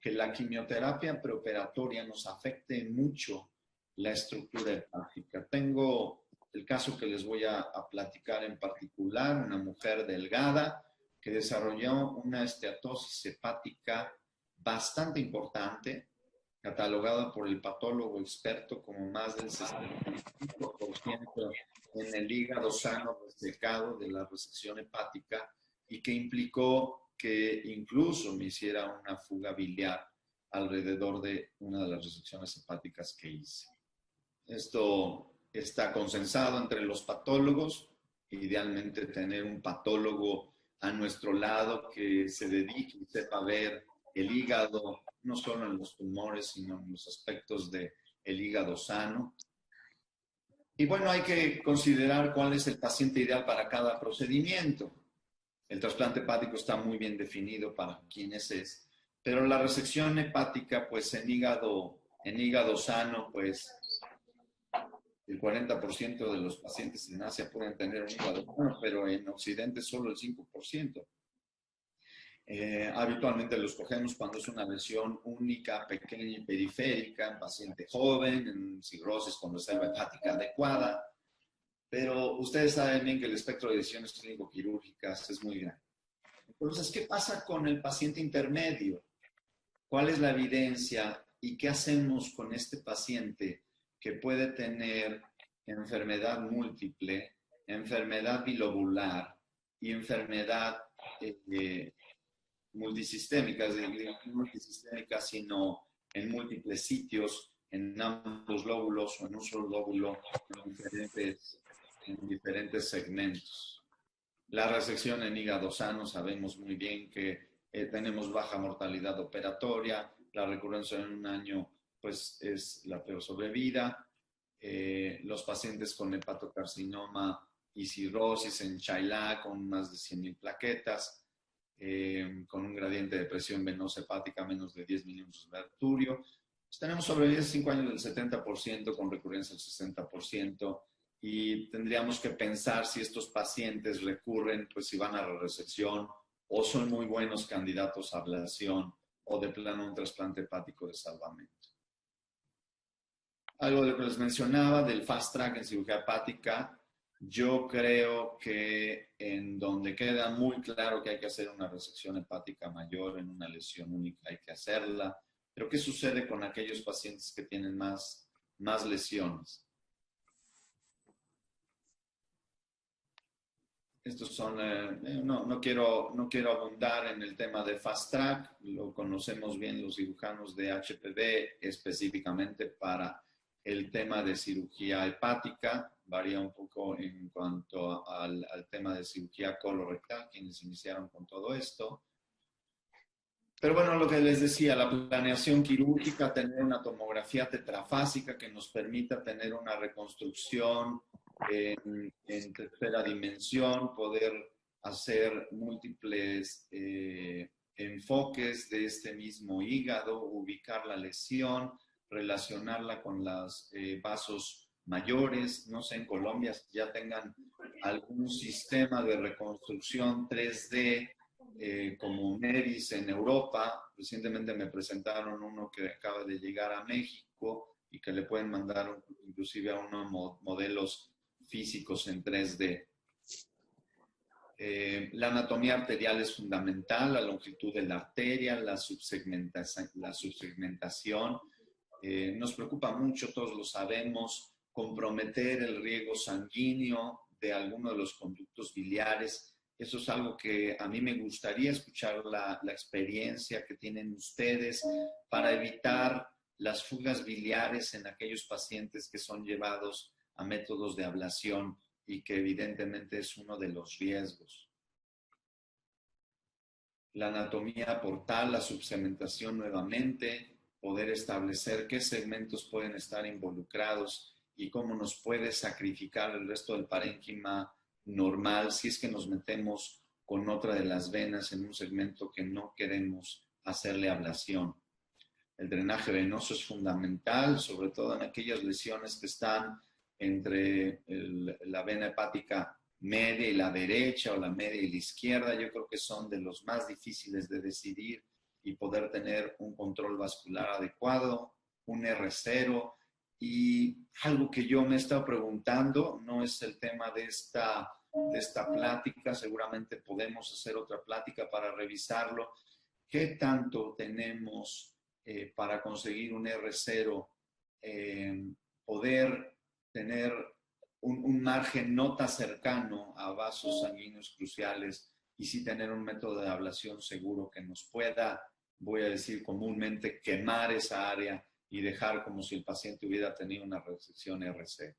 S2: que la quimioterapia preoperatoria nos afecte mucho la estructura hepática. Tengo el caso que les voy a platicar en particular, una mujer delgada que desarrolló una esteatosis hepática bastante importante, catalogada por el patólogo experto como más del 65% en el hígado sano resecado de la resección hepática y que implicó que incluso me hiciera una fuga biliar alrededor de una de las resecciones hepáticas que hice. Esto está consensado entre los patólogos, idealmente tener un patólogo a nuestro lado que se dedique y sepa ver el hígado, no solo en los tumores, sino en los aspectos del hígado sano. Y bueno, hay que considerar cuál es el paciente ideal para cada procedimiento. El trasplante hepático está muy bien definido para quienes es, pero la resección hepática, pues en hígado sano, pues el 40% de los pacientes en Asia pueden tener un hígado sano, pero en Occidente solo el 5%. Habitualmente los cogemos cuando es una lesión única, pequeña y periférica, en paciente joven, en cirrosis con reserva hepática adecuada, pero ustedes saben bien que el espectro de lesiones clínico-quirúrgicas es muy grande. Entonces, ¿qué pasa con el paciente intermedio? ¿Cuál es la evidencia y qué hacemos con este paciente que puede tener enfermedad múltiple, enfermedad bilobular y enfermedad multisistémica, es decir, no multisistémica, sino en múltiples sitios, en ambos lóbulos o en un solo lóbulo, en diferentes segmentos? La resección en hígado sano, sabemos muy bien que tenemos baja mortalidad operatoria, la recurrencia en un año pues es la peor sobrevida. Los pacientes con hepatocarcinoma y cirrosis en Chailá con más de 100,000 plaquetas, con un gradiente de presión venosa hepática menos de 10 milímetros de mercurio. Pues tenemos sobrevida de 5 años del 70%, con recurrencia del 60%, y tendríamos que pensar si estos pacientes recurren, pues si van a la resección o son muy buenos candidatos a ablación o de plano un trasplante hepático de salvamento. Algo de lo que les mencionaba del fast track en cirugía hepática, yo creo que en donde queda muy claro que hay que hacer una resección hepática mayor en una lesión única, hay que hacerla. Pero ¿qué sucede con aquellos pacientes que tienen más lesiones? Estos son, no quiero abundar en el tema de fast track, lo conocemos bien los cirujanos de HPV específicamente para el tema de cirugía hepática, varía un poco en cuanto al tema de cirugía colorectal, quienes iniciaron con todo esto. Pero bueno, lo que les decía, la planeación quirúrgica, tener una tomografía tetrafásica que nos permita tener una reconstrucción en tercera dimensión, poder hacer múltiples enfoques de este mismo hígado, ubicar la lesión, relacionarla con los vasos mayores, no sé en Colombia si ya tengan algún sistema de reconstrucción 3D como MEDIS en Europa. Recientemente me presentaron uno que acaba de llegar a México y que le pueden mandar inclusive a unos modelos físicos en 3D. La anatomía arterial es fundamental, la longitud de la arteria, la subsegmentación. Nos preocupa mucho, todos lo sabemos, comprometer el riego sanguíneo de alguno de los conductos biliares. Eso es algo que a mí me gustaría escuchar la experiencia que tienen ustedes para evitar las fugas biliares en aquellos pacientes que son llevados a métodos de ablación y que evidentemente es uno de los riesgos. La anatomía portal, la subsegmentación nuevamente, poder establecer qué segmentos pueden estar involucrados y cómo nos puede sacrificar el resto del parénquima normal si es que nos metemos con otra de las venas en un segmento que no queremos hacerle ablación. El drenaje venoso es fundamental, sobre todo en aquellas lesiones que están entre la vena hepática media y la derecha o la media y la izquierda. Yo creo que son de los más difíciles de decidir y poder tener un control vascular adecuado, un R0. Y algo que yo me he estado preguntando, no es el tema de esta plática, seguramente podemos hacer otra plática para revisarlo. ¿Qué tanto tenemos para conseguir un R0? Poder tener un margen no tan cercano a vasos sanguíneos cruciales y sí tener un método de ablación seguro que nos pueda, voy a decir comúnmente, quemar esa área y dejar como si el paciente hubiera tenido una resección RC.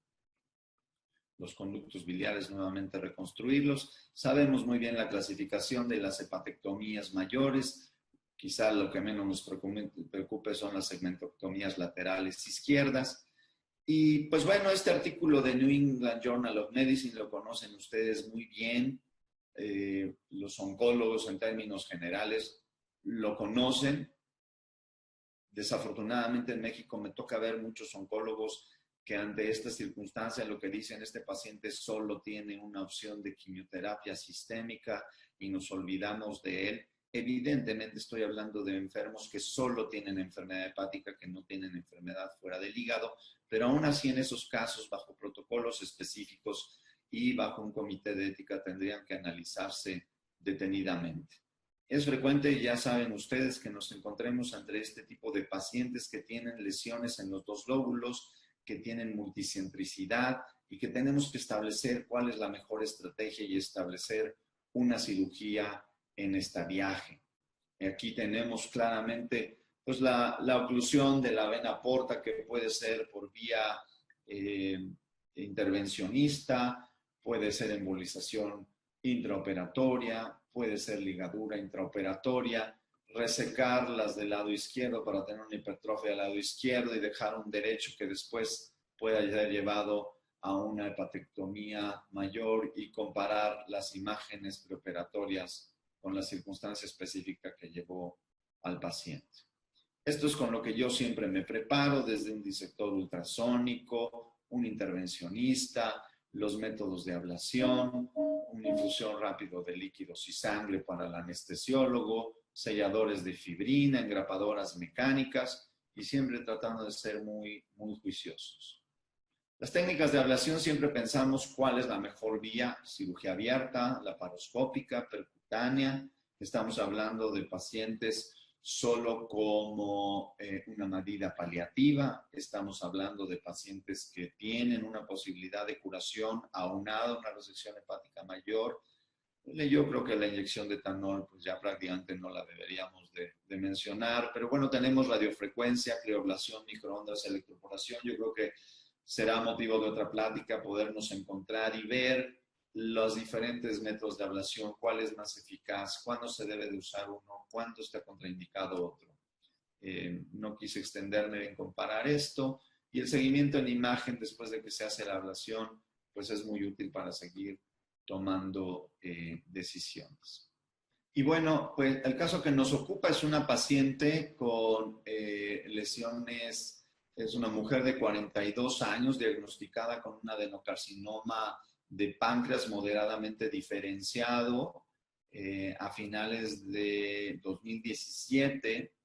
S2: Los conductos biliares nuevamente reconstruirlos. Sabemos muy bien la clasificación de las hepatectomías mayores. Quizá lo que menos nos preocupe son las segmentectomías laterales izquierdas. Y pues bueno, este artículo de New England Journal of Medicine lo conocen ustedes muy bien. Los oncólogos en términos generales lo conocen. Desafortunadamente en México me toca ver muchos oncólogos que ante esta circunstancia lo que dicen, este paciente solo tiene una opción de quimioterapia sistémica y nos olvidamos de él. Evidentemente estoy hablando de enfermos que solo tienen enfermedad hepática, que no tienen enfermedad fuera del hígado, pero aún así en esos casos, bajo protocolos específicos y bajo un comité de ética, tendrían que analizarse detenidamente. Es frecuente, ya saben ustedes, que nos encontremos entre este tipo de pacientes que tienen lesiones en los dos lóbulos, que tienen multicentricidad y que tenemos que establecer cuál es la mejor estrategia y establecer una cirugía en estadiaje. Aquí tenemos claramente pues, la oclusión de la vena porta, que puede ser por vía intervencionista, puede ser embolización intraoperatoria, puede ser ligadura intraoperatoria, resecar las del lado izquierdo para tener una hipertrofia del lado izquierdo y dejar un derecho que después pueda ser llevado a una hepatectomía mayor y comparar las imágenes preoperatorias con la circunstancia específica que llevó al paciente. Esto es con lo que yo siempre me preparo, desde un disector ultrasónico, un intervencionista, los métodos de ablación, una infusión rápido de líquidos y sangre para el anestesiólogo, selladores de fibrina, engrapadoras mecánicas y siempre tratando de ser muy, muy juiciosos. Las técnicas de ablación siempre pensamos cuál es la mejor vía: cirugía abierta, laparoscópica, percutánea. Estamos hablando de pacientes solo como una medida paliativa. Estamos hablando de pacientes que tienen una posibilidad de curación aunada a una resección hepática mayor. Yo creo que la inyección de etanol pues ya prácticamente no la deberíamos de mencionar, pero bueno, tenemos radiofrecuencia, crioablación, microondas, electroporación. Yo creo que será motivo de otra plática podernos encontrar y ver los diferentes métodos de ablación, cuál es más eficaz, cuándo se debe de usar uno, cuándo está contraindicado otro. No quise extenderme en comparar esto, y el seguimiento en imagen después de que se hace la ablación pues es muy útil para seguir tomando decisiones. Y bueno, pues el caso que nos ocupa es una paciente con lesiones Es una mujer de 42 años diagnosticada con un adenocarcinoma de páncreas moderadamente diferenciado a finales de 2017.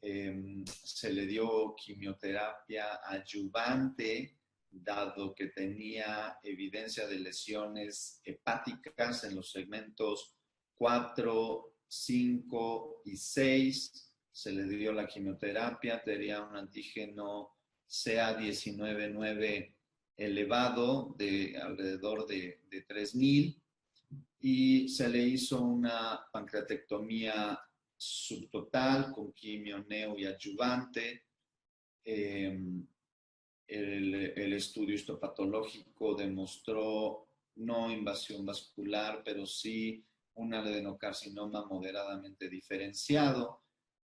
S2: Se le dio quimioterapia adyuvante, dado que tenía evidencia de lesiones hepáticas en los segmentos 4, 5 y 6. Se le dio la quimioterapia, tenía un antígeno CA19-9 elevado de alrededor de 3000 y se le hizo una pancreatectomía subtotal con quimio neo y adyuvante. El estudio histopatológico demostró no invasión vascular, pero sí un adenocarcinoma moderadamente diferenciado.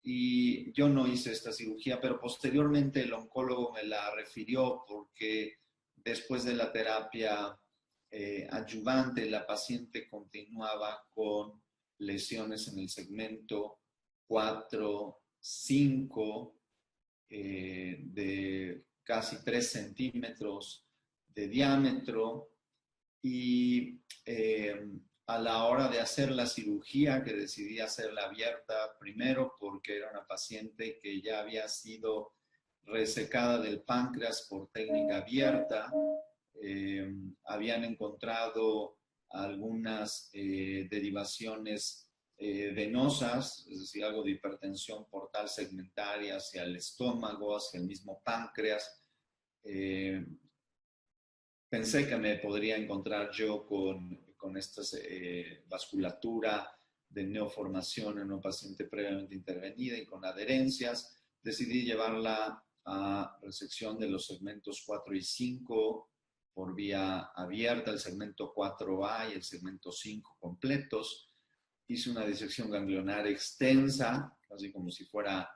S2: Y yo no hice esta cirugía, pero posteriormente el oncólogo me la refirió porque después de la terapia adyuvante, la paciente continuaba con lesiones en el segmento 4, 5, de casi 3 centímetros de diámetro y a la hora de hacer la cirugía, que decidí hacerla abierta primero porque era una paciente que ya había sido resecada del páncreas por técnica abierta, habían encontrado algunas derivaciones venosas, es decir, algo de hipertensión portal segmentaria hacia el estómago, hacia el mismo páncreas. Pensé que me podría encontrar yo con esta vasculatura de neoformación en una paciente previamente intervenida y con adherencias. Decidí llevarla a resección de los segmentos 4 y 5 por vía abierta, el segmento 4A y el segmento 5 completos. Hice una disección ganglionar extensa, casi como si fuera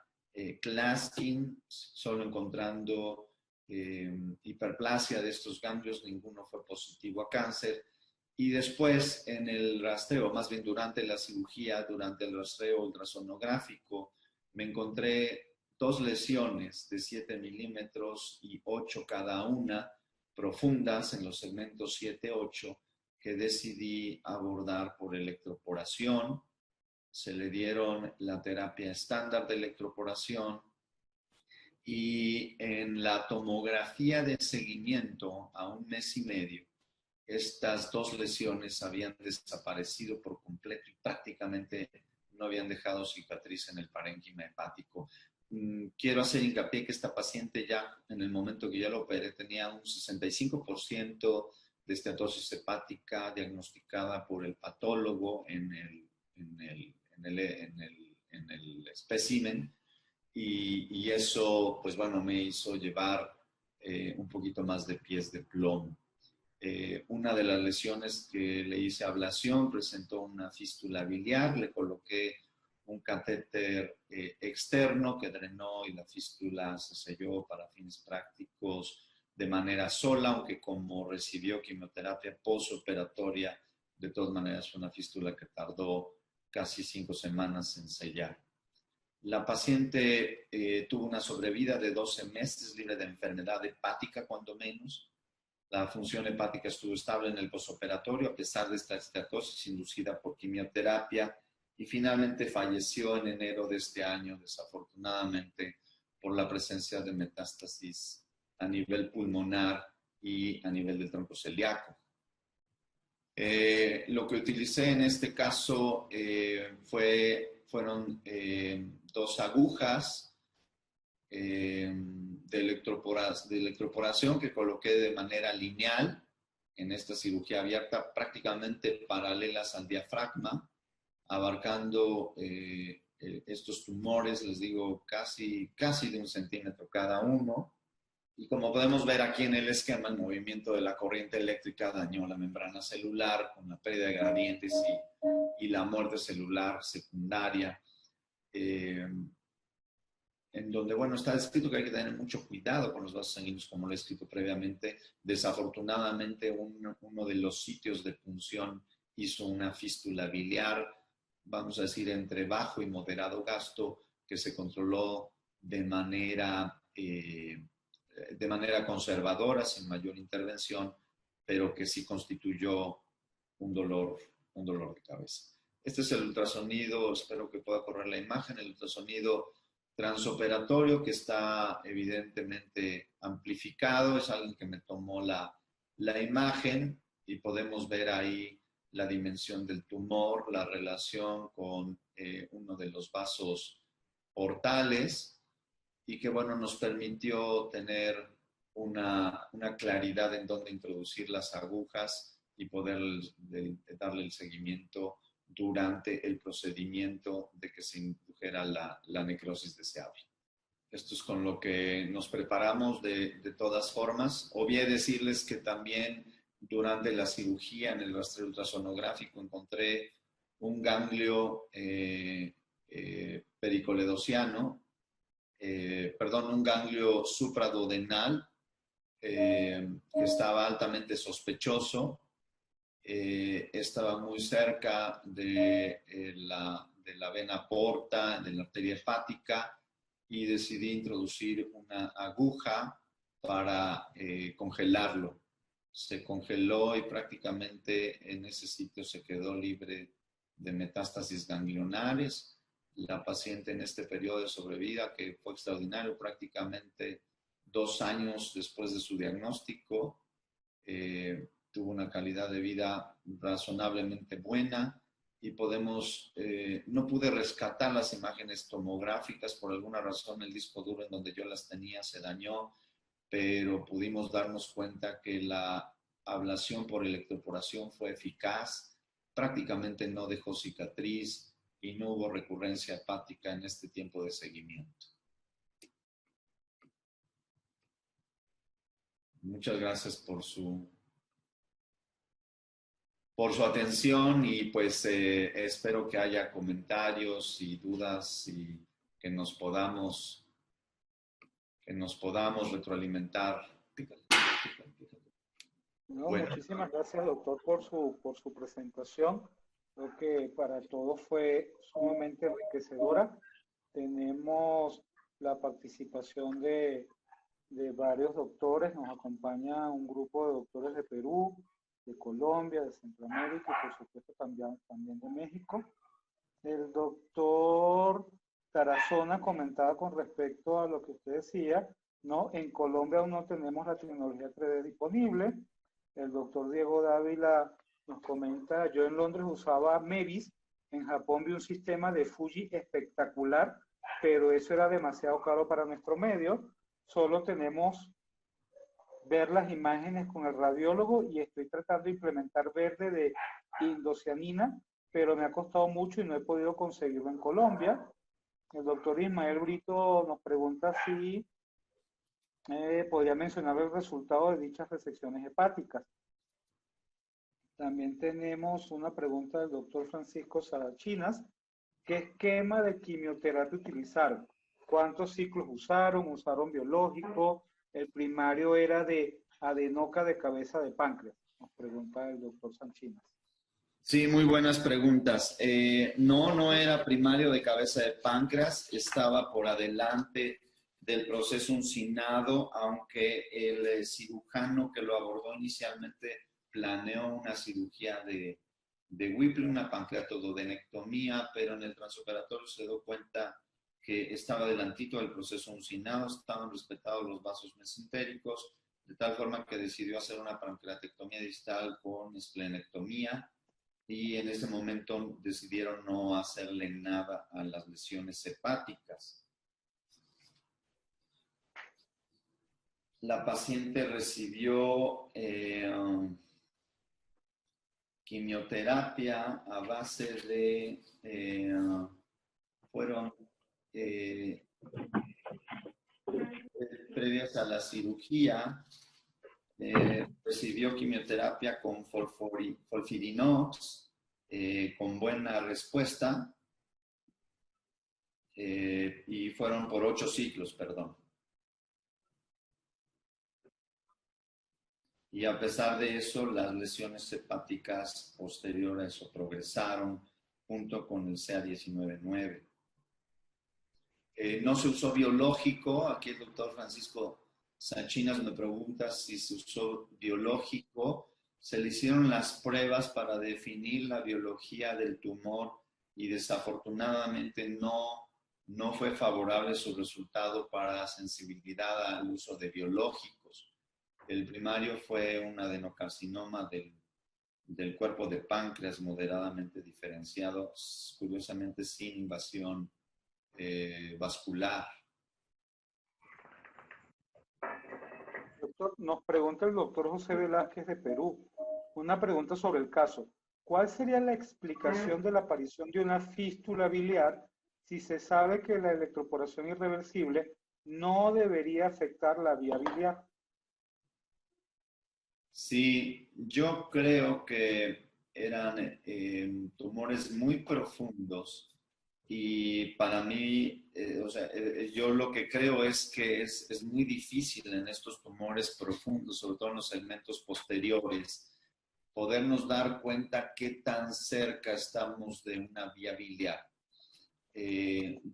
S2: Claskin, solo encontrando hiperplasia de estos ganglios, ninguno fue positivo a cáncer. Y después en el rastreo, más bien durante la cirugía, durante el rastreo ultrasonográfico, me encontré 2 lesiones de 7 milímetros y 8 cada una, profundas en los segmentos 7-8, que decidí abordar por electroporación. Se le dieron la terapia estándar de electroporación y en la tomografía de seguimiento a 1 mes y medio, estas 2 lesiones habían desaparecido por completo y prácticamente no habían dejado cicatriz en el parénquima hepático. Quiero hacer hincapié que esta paciente ya, en el momento que ya la operé, tenía un 65% de esteatosis hepática diagnosticada por el patólogo en el espécimen. Y eso, pues bueno, me hizo llevar un poquito más de pies de plomo. Una de las lesiones que le hice ablación presentó una fístula biliar, le coloqué un catéter externo que drenó y la fístula se selló para fines prácticos de manera sola, aunque como recibió quimioterapia postoperatoria, de todas maneras fue una fístula que tardó casi 5 semanas en sellar. La paciente tuvo una sobrevida de 12 meses libre de enfermedad hepática, cuando menos. La función hepática estuvo estable en el postoperatorio a pesar de esta esteatosis inducida por quimioterapia y finalmente falleció en enero de este año, desafortunadamente, por la presencia de metástasis a nivel pulmonar y a nivel del tronco celíaco. Lo que utilicé en este caso fueron 2 agujas de electroporación que coloqué de manera lineal en esta cirugía abierta, prácticamente paralelas al diafragma, abarcando estos tumores, les digo, casi de 1 centímetro cada uno. Y como podemos ver aquí en el esquema, el movimiento de la corriente eléctrica dañó la membrana celular con la pérdida de gradientes y la muerte celular secundaria. En donde, bueno, está escrito que hay que tener mucho cuidado con los vasos sanguíneos, como lo he escrito previamente. Desafortunadamente, uno de los sitios de punción hizo una fístula biliar, vamos a decir, entre bajo y moderado gasto, que se controló de manera de manera conservadora, sin mayor intervención, pero que sí constituyó un dolor de cabeza. Este es el ultrasonido, espero que pueda correr la imagen, el ultrasonido transoperatorio que está evidentemente amplificado, es alguien que me tomó la imagen y podemos ver ahí la dimensión del tumor, la relación con uno de los vasos portales y que, bueno, nos permitió tener una claridad en dónde introducir las agujas y poder darle el seguimiento durante el procedimiento de que se indujera la necrosis deseable. Esto es con lo que nos preparamos de todas formas. Obvié decirles que también durante la cirugía en el rastreo ultrasonográfico encontré un ganglio pericoledociano, un ganglio supraduodenal que estaba altamente sospechoso. Estaba muy cerca de la vena porta, de la arteria hepática, y decidí introducir una aguja para congelarlo. Se congeló y prácticamente en ese sitio se quedó libre de metástasis ganglionares. La paciente en este periodo de sobrevida, que fue extraordinario, prácticamente 2 años después de su diagnóstico, tuvo una calidad de vida razonablemente buena y no pude rescatar las imágenes tomográficas, por alguna razón el disco duro en donde yo las tenía se dañó, pero pudimos darnos cuenta que la ablación por electroporación fue eficaz, prácticamente no dejó cicatriz y no hubo recurrencia hepática en este tiempo de seguimiento. Muchas gracias por su atención y pues espero que haya comentarios y dudas y que nos podamos retroalimentar.
S1: No,
S2: Bueno.
S1: muchísimas gracias, doctor, por su presentación. Creo que para todos fue sumamente enriquecedora. Tenemos la participación de varios doctores. Nos acompaña un grupo de doctores de Perú, de Colombia, de Centroamérica y por supuesto también de México. El doctor Tarazona comentaba con respecto a lo que usted decía, ¿no? En Colombia aún no tenemos la tecnología 3D disponible. El doctor Diego Dávila nos comenta, yo en Londres usaba Mevis, en Japón vi un sistema de Fuji espectacular, pero eso era demasiado caro para nuestro medio. Solo tenemos ver las imágenes con el radiólogo y estoy tratando de implementar verde de indocianina, pero me ha costado mucho y no he podido conseguirlo en Colombia. El doctor Ismael Brito nos pregunta si podría mencionar el resultado de dichas resecciones hepáticas. También tenemos una pregunta del doctor Francisco Sarachinas. ¿Qué esquema de quimioterapia utilizaron? ¿Cuántos ciclos usaron? ¿Usaron biológico? El primario era de adenoca de cabeza de páncreas, nos pregunta el doctor Sanchinas.
S2: Sí, muy buenas preguntas. No era primario de cabeza de páncreas, estaba por adelante del proceso uncinado, aunque el cirujano que lo abordó inicialmente planeó una cirugía de Whipple, una pancreatoduodenectomía, pero en el transoperatorio se dio cuenta que estaba adelantito del proceso uncinado, estaban respetados los vasos mesentéricos, de tal forma que decidió hacer una pancreatectomía distal con esplenectomía y en ese momento decidieron no hacerle nada a las lesiones hepáticas. La paciente recibió quimioterapia a base de, fueron previas a la cirugía, recibió quimioterapia con Folfirinox, con buena respuesta, y fueron por 8 ciclos, perdón. Y a pesar de eso, las lesiones hepáticas posteriores a eso progresaron junto con el CA 19-9. No se usó biológico. Aquí el doctor Francisco Sanchinas me pregunta si se usó biológico. Se le hicieron las pruebas para definir la biología del tumor y desafortunadamente no fue favorable su resultado para sensibilidad al uso de biológicos. El primario fue un adenocarcinoma del cuerpo de páncreas moderadamente diferenciado, curiosamente sin invasión vascular.
S1: Doctor, nos pregunta el doctor José Velázquez de Perú. Una pregunta sobre el caso. ¿Cuál sería la explicación de la aparición de una fístula biliar si se sabe que la electroporación irreversible no debería afectar la vía biliar?
S2: Sí, yo creo que eran tumores muy profundos y para mí, yo lo que creo es que es muy difícil en estos tumores profundos, sobre todo en los segmentos posteriores, podernos dar cuenta qué tan cerca estamos de una vía biliar.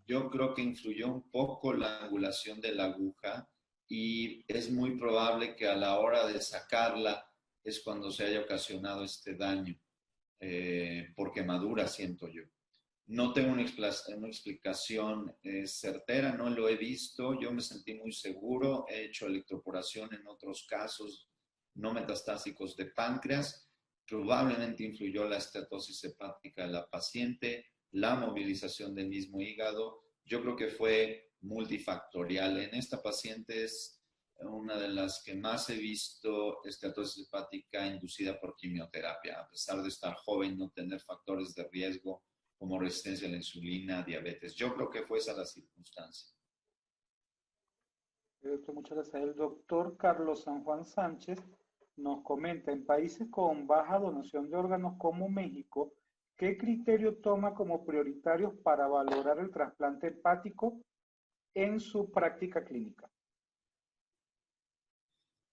S2: Yo creo que influyó un poco la angulación de la aguja y es muy probable que a la hora de sacarla es cuando se haya ocasionado este daño por quemadura, siento yo. No tengo una explicación certera, no lo he visto, yo me sentí muy seguro, he hecho electroporación en otros casos no metastásicos de páncreas, probablemente influyó la estatosis hepática de la paciente, la movilización del mismo hígado, yo creo que fue multifactorial. En esta paciente es una de las que más he visto estatosis hepática inducida por quimioterapia, a pesar de estar joven, no tener factores de riesgo como resistencia a la insulina, diabetes. Yo creo que fue esa la circunstancia.
S1: Muchas gracias. El doctor Carlos San Juan Sánchez nos comenta, en países con baja donación de órganos como México, ¿qué criterio toma como prioritarios para valorar el trasplante hepático en su práctica clínica?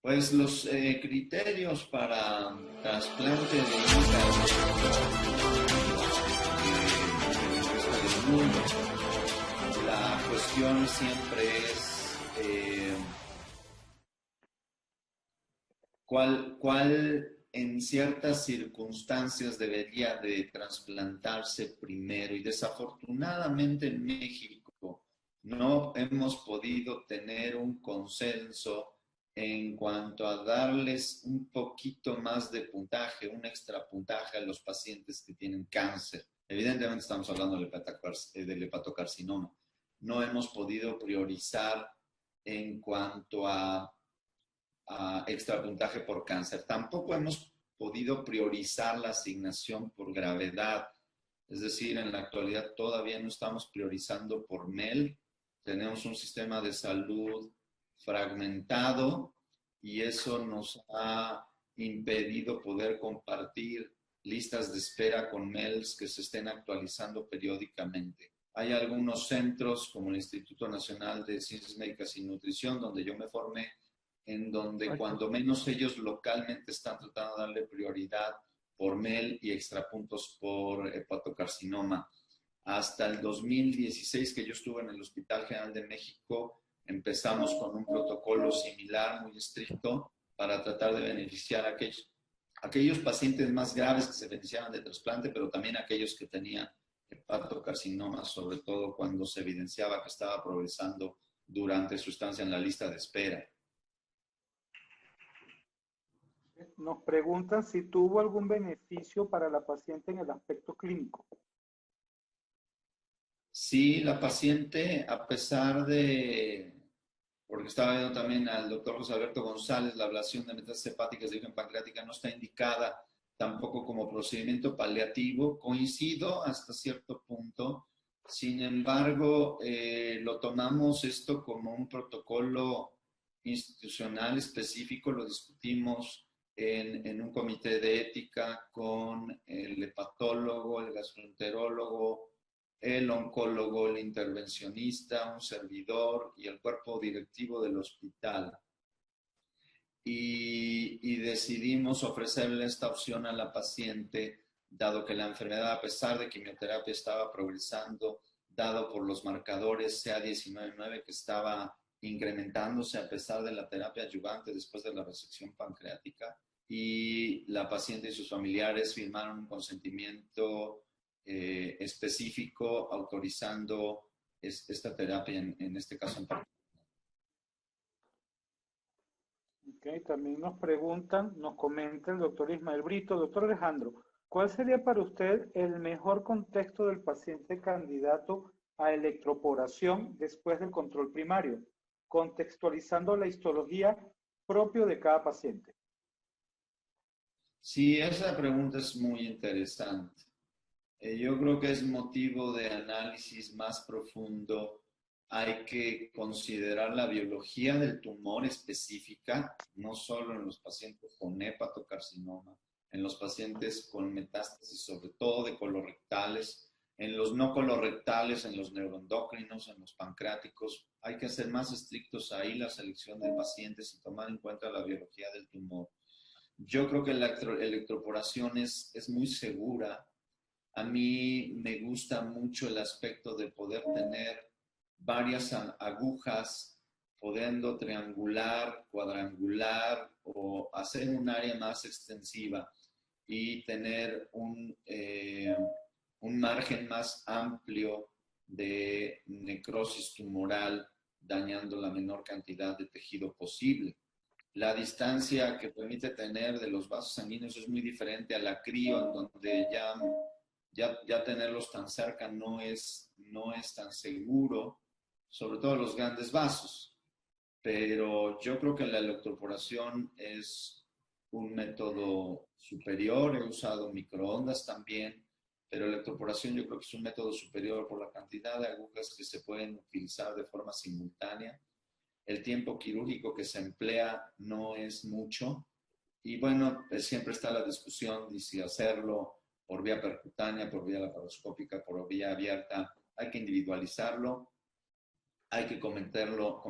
S2: Pues los criterios para trasplante de hígado del mundo, la cuestión siempre es cuál en ciertas circunstancias debería de trasplantarse primero. Y desafortunadamente en México no hemos podido tener un consenso en cuanto a darles un poquito más de puntaje, un extra puntaje a los pacientes que tienen cáncer. Evidentemente estamos hablando del hepatocarcinoma. No hemos podido priorizar en cuanto a extra puntaje por cáncer. Tampoco hemos podido priorizar la asignación por gravedad. Es decir, en la actualidad todavía no estamos priorizando por MEL. Tenemos un sistema de salud fragmentado y eso nos ha impedido poder compartir listas de espera con MELs que se estén actualizando periódicamente. Hay algunos centros como el Instituto Nacional de Ciencias Médicas y Nutrición, donde yo me formé, en donde cuando menos ellos localmente están tratando de darle prioridad por MEL y extrapuntos por hepatocarcinoma. Hasta el 2016 que yo estuve en el Hospital General de México, empezamos con un protocolo similar, muy estricto, para tratar de beneficiar a aquellos pacientes más graves que se beneficiaban de trasplante, pero también aquellos que tenían hepatocarcinoma, sobre todo cuando se evidenciaba que estaba progresando durante su estancia en la lista de espera.
S1: Nos preguntan si tuvo algún beneficio para la paciente en el aspecto clínico.
S2: Sí, la paciente, a pesar de, porque estaba viendo también al doctor José Alberto González, la ablación de metástasis hepáticas de origen pancreática no está indicada tampoco como procedimiento paliativo. Coincido hasta cierto punto. Sin embargo, lo tomamos esto como un protocolo institucional específico, lo discutimos en un comité de ética con el hepatólogo, el gastroenterólogo, el oncólogo, el intervencionista, un servidor y el cuerpo directivo del hospital. Y decidimos ofrecerle esta opción a la paciente, dado que la enfermedad, a pesar de quimioterapia, estaba progresando dado por los marcadores CA19-9 que estaba incrementándose a pesar de la terapia adyuvante después de la resección pancreática, y la paciente y sus familiares firmaron un consentimiento específico autorizando esta terapia en este caso en particular.
S1: Okay, también nos preguntan, nos comenta el doctor Ismael Brito, doctor Alejandro, ¿cuál sería para usted el mejor contexto del paciente candidato a electroporación después del control primario, contextualizando la histología propio de cada paciente?
S2: Sí, esa pregunta es muy interesante. Yo creo que es motivo de análisis más profundo. Hay que considerar la biología del tumor específica, no solo en los pacientes con hepatocarcinoma, en los pacientes con metástasis, sobre todo de colorectales, en los no colorectales, en los neuroendocrinos, en los pancreáticos. Hay que ser más estrictos ahí la selección de pacientes y tomar en cuenta la biología del tumor. Yo creo que la electroporación es muy segura. A mí me gusta mucho el aspecto de poder tener varias agujas, podendo triangular, cuadrangular o hacer un área más extensiva y tener un margen más amplio de necrosis tumoral, dañando la menor cantidad de tejido posible. La distancia que permite tener de los vasos sanguíneos es muy diferente a la crio, en donde ya tenerlos tan cerca no es tan seguro, sobre todo los grandes vasos. Pero yo creo que la electroporación es un método superior. He usado microondas también, pero la electroporación yo creo que es un método superior por la cantidad de agujas que se pueden utilizar de forma simultánea. El tiempo quirúrgico que se emplea no es mucho. Y bueno, pues siempre está la discusión de si hacerlo por vía percutánea, por vía laparoscópica, por vía abierta. Hay que individualizarlo, hay que comentarlo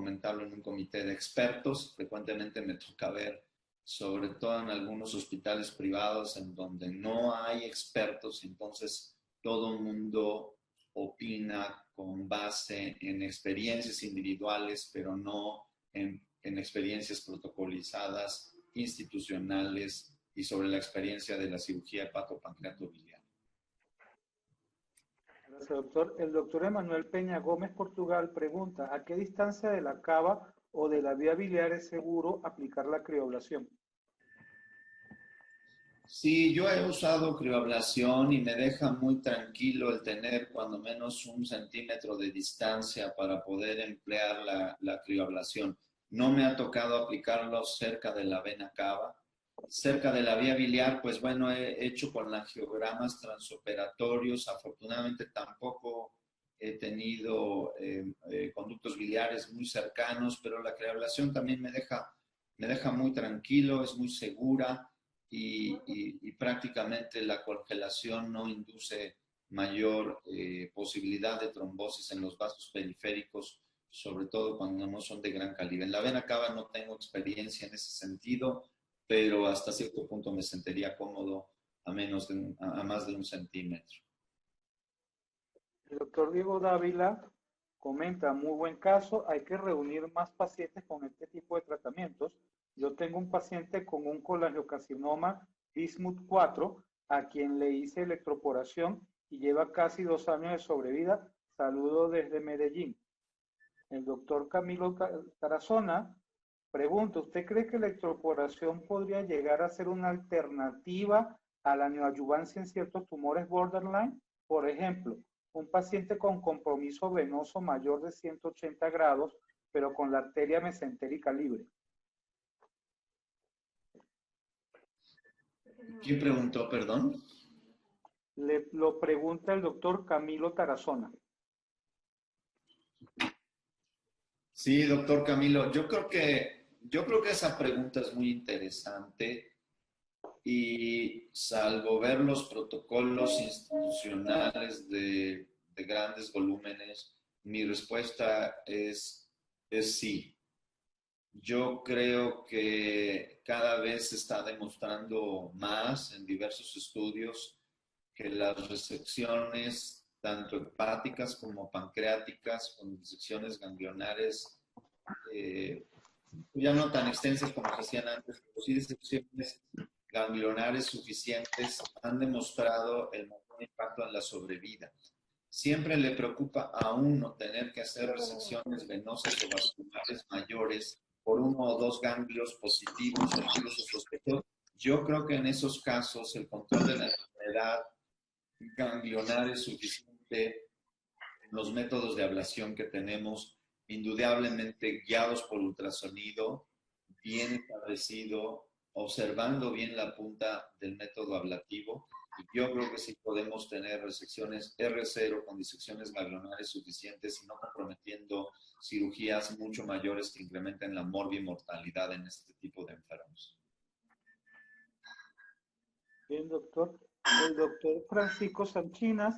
S2: en un comité de expertos. Frecuentemente me toca ver, sobre todo en algunos hospitales privados, en donde no hay expertos, entonces todo el mundo opina con base en experiencias individuales, pero no en experiencias protocolizadas, institucionales y sobre la experiencia de la cirugía hepatopancreatobiliar.
S1: Gracias, doctor. El doctor Emanuel Peña Gómez, Portugal, pregunta, ¿a qué distancia de la cava o de la vía biliar es seguro aplicar la crioablación?
S2: Sí, yo he usado crioablación y me deja muy tranquilo el tener cuando menos 1 centímetro de distancia para poder emplear la crioablación. No me ha tocado aplicarlo cerca de la vena cava. Cerca de la vía biliar, pues bueno, he hecho con angiogramas transoperatorios. Afortunadamente tampoco he tenido conductos biliares muy cercanos, pero la crioablación también me deja muy tranquilo, es muy segura. Y prácticamente la congelación no induce mayor posibilidad de trombosis en los vasos periféricos, sobre todo cuando no son de gran calibre. En la vena cava no tengo experiencia en ese sentido, pero hasta cierto punto me sentiría cómodo a más de 1 centímetro.
S1: El doctor Diego Dávila comenta, muy buen caso, hay que reunir más pacientes con este tipo de tratamientos. Yo tengo un paciente con un colangiocarcinoma Bismuth 4, a quien le hice electroporación y lleva casi 2 años de sobrevida. Saludo desde Medellín. El doctor Camilo Tarazona pregunta, ¿usted cree que la electroporación podría llegar a ser una alternativa a la neoadyuvancia en ciertos tumores borderline? Por ejemplo, un paciente con compromiso venoso mayor de 180 grados, pero con la arteria mesentérica libre.
S2: ¿Quién preguntó, perdón?
S1: Lo pregunta el doctor Camilo Tarazona.
S2: Sí, doctor Camilo, yo creo que esa pregunta es muy interesante y salvo ver los protocolos institucionales de grandes volúmenes, mi respuesta es sí. Yo creo que cada vez se está demostrando más en diversos estudios que las resecciones tanto hepáticas como pancreáticas, con disecciones ganglionares, ya no tan extensas como se hacían antes, pero sí disecciones ganglionares suficientes, han demostrado el mayor impacto en la sobrevida. Siempre le preocupa a uno tener que hacer resecciones venosas o vasculares mayores por uno o dos ganglios positivos o incluso sospechosos. Yo creo que en esos casos el control de la enfermedad ganglionar es suficiente. Los métodos de ablación que tenemos, indudablemente guiados por ultrasonido, bien establecido, observando bien la punta del método ablativo. Y yo creo que sí podemos tener resecciones R0 con disecciones ganglionares suficientes y no comprometiendo cirugías mucho mayores que incrementen la morbimortalidad en este tipo de enfermos.
S1: Bien, doctor. El doctor Francisco Sanchinas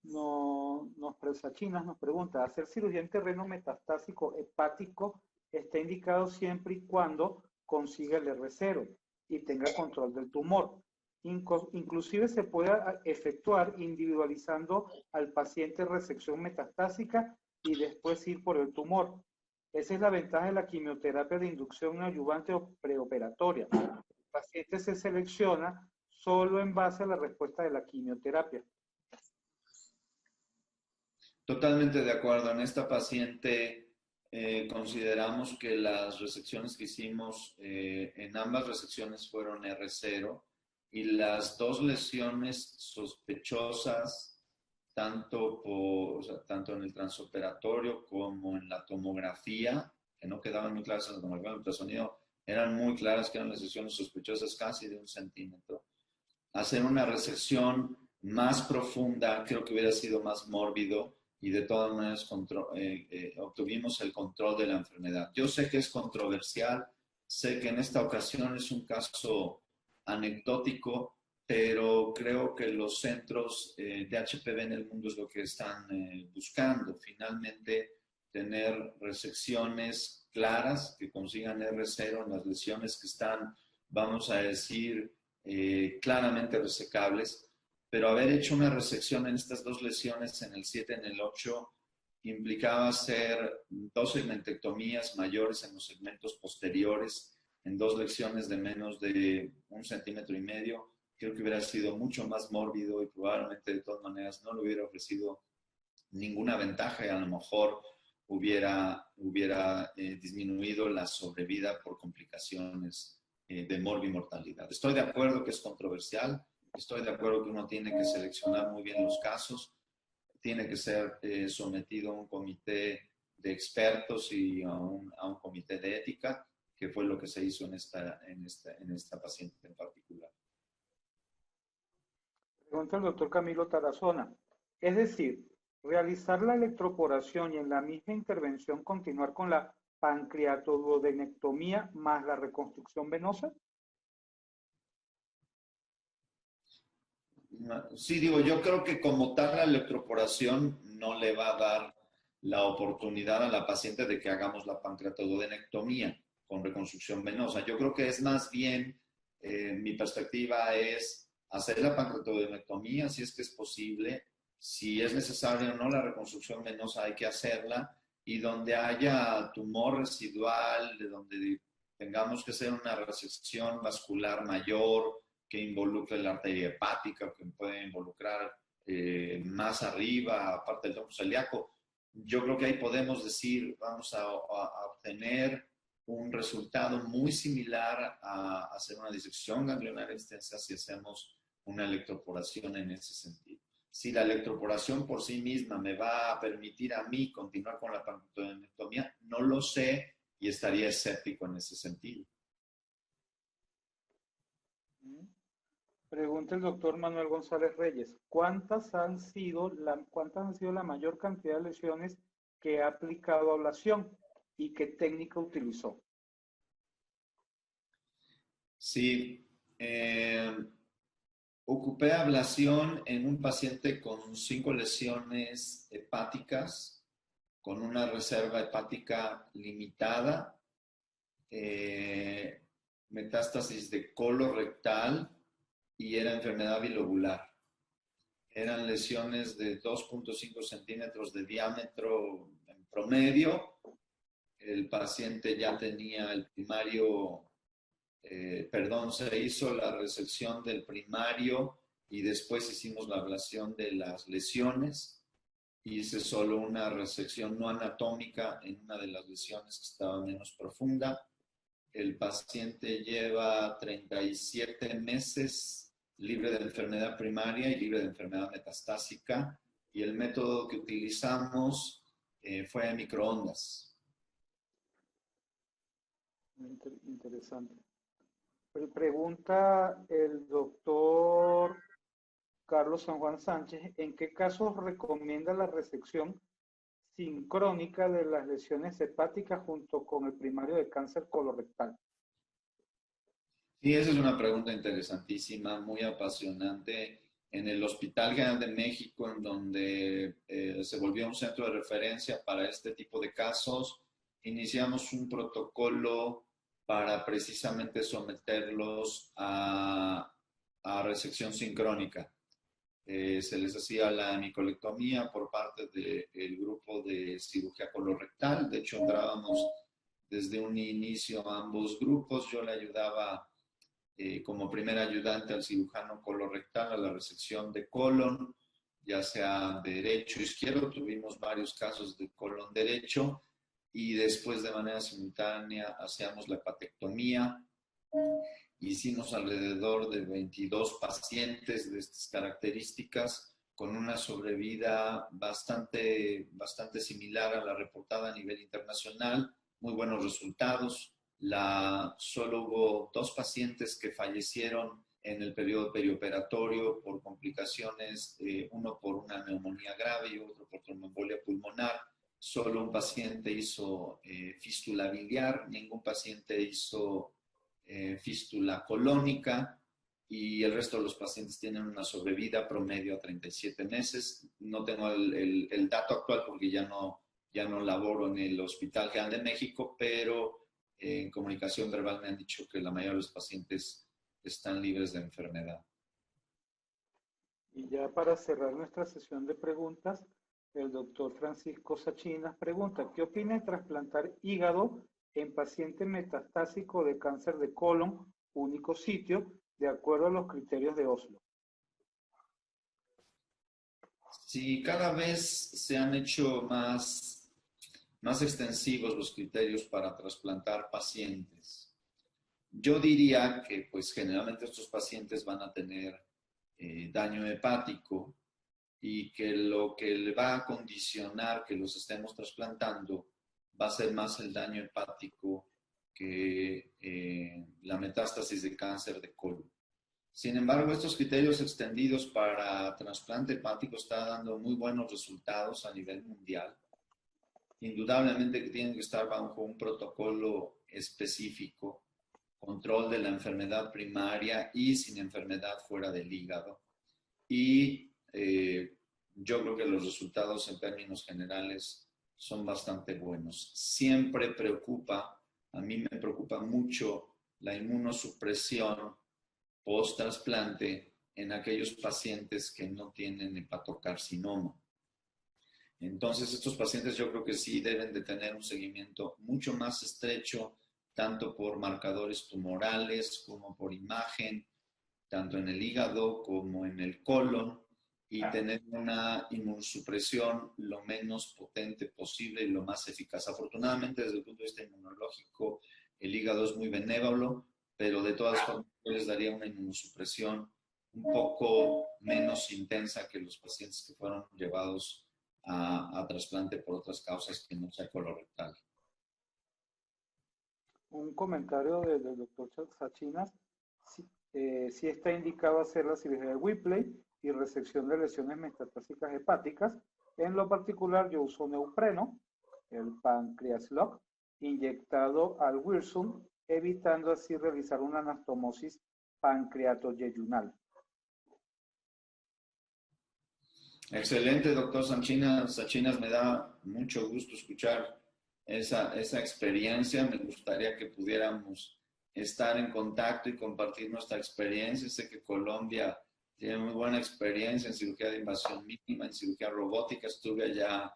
S1: nos pregunta, ¿hacer cirugía en terreno metastásico hepático está indicado siempre y cuando consiga el R0 y tenga control del tumor? Inclusive se puede efectuar individualizando al paciente resección metastásica y después ir por el tumor. Esa es la ventaja de la quimioterapia de inducción adyuvante o preoperatoria. El paciente se selecciona solo en base a la respuesta de la quimioterapia.
S2: Totalmente de acuerdo. En esta paciente consideramos que las resecciones que hicimos, en ambas resecciones fueron R0 y las dos lesiones sospechosas, tanto en el transoperatorio como en la tomografía, que no quedaban muy claras en la tomografía, en el ultrasonido, eran muy claras que eran lesiones sospechosas casi de 1 centímetro. Hacer una resección más profunda creo que hubiera sido más mórbido y de todas maneras obtuvimos el control de la enfermedad. Yo sé que es controversial, sé que en esta ocasión es un caso anecdótico, pero creo que los centros de HPV en el mundo es lo que están buscando. Finalmente, tener resecciones claras que consigan R0 en las lesiones que están, vamos a decir, claramente resecables, pero haber hecho una resección en estas dos lesiones, en el 7 y en el 8, implicaba hacer 2 segmentectomías mayores en los segmentos posteriores, en 2 lesiones de menos de 1,5 centímetros. Creo que hubiera sido mucho más mórbido y probablemente de todas maneras no le hubiera ofrecido ninguna ventaja y a lo mejor hubiera disminuido la sobrevida por complicaciones de morbimortalidad. Estoy de acuerdo que es controversial, estoy de acuerdo que uno tiene que seleccionar muy bien los casos, tiene que ser sometido a un comité de expertos y a un comité de ética, que fue lo que se hizo en esta paciente en particular.
S1: Pregunta el doctor Camilo Tarazona. Es decir, realizar la electroporación y en la misma intervención continuar con la pancreatoduodenectomía más la reconstrucción venosa.
S2: Sí, digo, yo creo que como tal la electroporación no le va a dar la oportunidad a la paciente de que hagamos la pancreatoduodenectomía con reconstrucción venosa. Yo creo que es más bien, mi perspectiva es hacer la pancreatoduodenectomía si es que es posible, si es necesario o no la reconstrucción venosa hay que hacerla, y donde haya tumor residual, de donde tengamos que hacer una resección vascular mayor, que involucre la arteria hepática, que puede involucrar más arriba, aparte del tronco celíaco. Yo creo que ahí podemos decir, vamos a obtener un resultado muy similar a hacer una disección ganglionar extensa si hacemos una electroporación en ese sentido. Si la electroporación por sí misma me va a permitir a mí continuar con la pancreatodenectomía, no lo sé y estaría escéptico en ese sentido.
S1: Pregunta el doctor Manuel González Reyes, ¿cuántas han sido la mayor cantidad de lesiones que ha aplicado ablación y qué técnica utilizó?
S2: Sí, ocupé ablación en un paciente con 5 lesiones hepáticas, con una reserva hepática limitada, metástasis de colorectal y era enfermedad bilobular. Eran lesiones de 2.5 centímetros de diámetro en promedio. El paciente ya tenía el primario, se hizo la resección del primario y después hicimos la ablación de las lesiones. Hice solo una resección no anatómica en una de las lesiones que estaba menos profunda. El paciente lleva 37 meses libre de enfermedad primaria y libre de enfermedad metastásica, y el método que utilizamos fue microondas.
S1: Interesante. Pregunta el doctor Carlos San Juan Sánchez, ¿en qué casos recomienda la resección sincrónica de las lesiones hepáticas junto con el primario de cáncer colorectal?
S2: Sí, esa es una pregunta interesantísima, muy apasionante. En el Hospital General de México, en donde se volvió un centro de referencia para este tipo de casos, iniciamos un protocolo para precisamente someterlos a resección sincrónica. Se les hacía la hemicolectomía por parte del grupo de cirugía colorectal. De hecho, entrábamos desde un inicio a ambos grupos. Yo le ayudaba como primer ayudante al cirujano colorectal a la resección de colon, ya sea derecho o izquierdo. Tuvimos varios casos de colon derecho y después de manera simultánea hacíamos la hepatectomía. Hicimos alrededor de 22 pacientes de estas características con una sobrevida bastante similar a la reportada a nivel internacional, muy buenos resultados. Solo hubo 2 pacientes que fallecieron en el periodo perioperatorio por complicaciones, uno por una neumonía grave y otro por tromboembolia pulmonar. Solo un paciente hizo fístula biliar, ningún paciente hizo fístula colónica, y el resto de los pacientes tienen una sobrevida promedio a 37 meses. No tengo el dato actual porque ya no laboro en el Hospital General de México, pero en comunicación verbal me han dicho que la mayoría de los pacientes están libres de enfermedad.
S1: Y ya para cerrar nuestra sesión de preguntas, el doctor Francisco Sachinas pregunta, ¿qué opina de trasplantar hígado en paciente metastásico de cáncer de colon, único sitio, de acuerdo a los criterios de Oslo?
S2: Sí, cada vez se han hecho más extensivos los criterios para trasplantar pacientes. Yo diría que pues generalmente estos pacientes van a tener daño hepático, y que lo que le va a condicionar que los estemos trasplantando va a ser más el daño hepático que la metástasis de cáncer de colon. Sin embargo, estos criterios extendidos para trasplante hepático están dando muy buenos resultados a nivel mundial. Indudablemente que tienen que estar bajo un protocolo específico, control de la enfermedad primaria y sin enfermedad fuera del hígado. Y yo creo que los resultados en términos generales son bastante buenos. Siempre a mí me preocupa mucho la inmunosupresión post-trasplante en aquellos pacientes que no tienen hepatocarcinoma. Entonces, estos pacientes yo creo que sí deben de tener un seguimiento mucho más estrecho, tanto por marcadores tumorales como por imagen, tanto en el hígado como en el colon, y tener una inmunosupresión lo menos potente posible y lo más eficaz. Afortunadamente, desde el punto de vista inmunológico, el hígado es muy benévolo, pero de todas formas yo les daría una inmunosupresión un poco menos intensa que los pacientes que fueron llevados a trasplante por otras causas que no sea colorectal.
S1: Un comentario del doctor Sachinas. Si está indicado hacer la cirugía de Whipple y resección de lesiones metastásicas hepáticas. En lo particular, yo uso neopreno, el Pancreaslog, inyectado al Wirsum, evitando así realizar una anastomosis pancreatoyeyunal.
S2: Excelente, doctor Sachinas, me da mucho gusto escuchar esa experiencia. Me gustaría que pudiéramos estar en contacto y compartir nuestra experiencia. Sé que Colombia tiene muy buena experiencia en cirugía de invasión mínima, en cirugía robótica. Estuve allá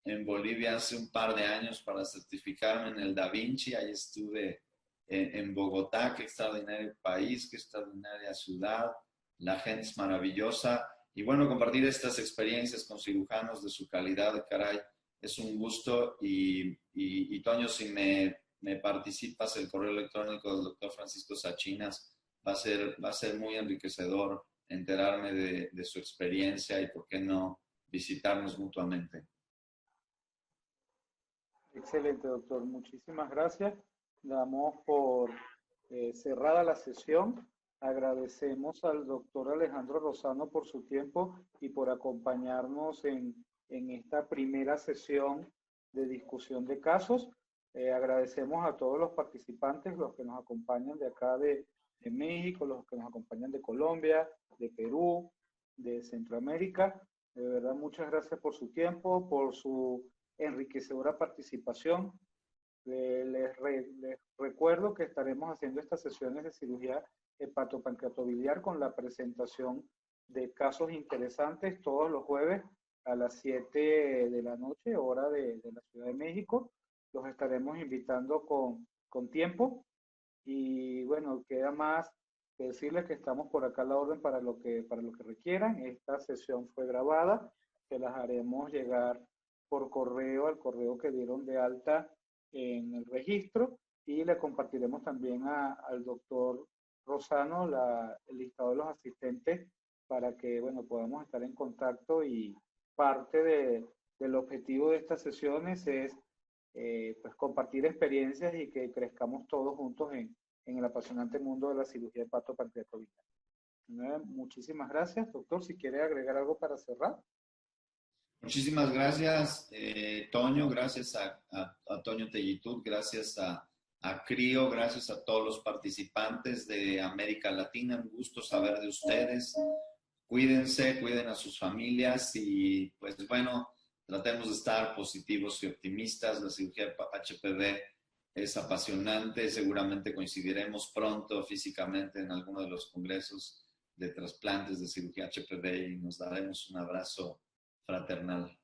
S2: en Bolivia hace un par de años para certificarme en el Da Vinci. Ahí estuve en Bogotá. Qué extraordinario país, qué extraordinaria ciudad. La gente es maravillosa. Y bueno, compartir estas experiencias con cirujanos de su calidad, caray, es un gusto. Y Toño, si me participas el correo electrónico del doctor Francisco Sachinas, va a ser muy enriquecedor enterarme de su experiencia y, por qué no, visitarnos mutuamente.
S1: Excelente, doctor. Muchísimas gracias. Damos por cerrada la sesión. Agradecemos al doctor Alejandro Lozano por su tiempo y por acompañarnos en esta primera sesión de discusión de casos. Agradecemos a todos los participantes, los que nos acompañan de acá de México, los que nos acompañan de Colombia, de Perú, de Centroamérica. De verdad, muchas gracias por su tiempo, por su enriquecedora participación. Les recuerdo que estaremos haciendo estas sesiones de cirugía hepatopancreatobiliar con la presentación de casos interesantes todos los jueves a las 7 de la noche, hora de la Ciudad de México. Los estaremos invitando con tiempo. Y bueno, queda más que decirles que estamos por acá a la orden para lo que requieran. Esta sesión fue grabada, se las haremos llegar por correo al correo que dieron de alta en el registro, y le compartiremos también al doctor Lozano el listado de los asistentes para que, bueno, podamos estar en contacto. Y parte del objetivo de estas sesiones es pues compartir experiencias y que crezcamos todos juntos en el apasionante mundo de la cirugía hepatopancreatobiliar. Muchísimas gracias, doctor. Si quiere agregar algo para cerrar.
S2: Muchísimas gracias, Toño. Gracias a Toño Tellitud, gracias a CRIO, gracias a todos los participantes de América Latina. Un gusto saber de ustedes. Cuídense, cuiden a sus familias y, pues bueno, tratemos de estar positivos y optimistas. La cirugía HPV es apasionante. Seguramente coincidiremos pronto físicamente en alguno de los congresos de trasplantes de cirugía HPV y nos daremos un abrazo fraternal.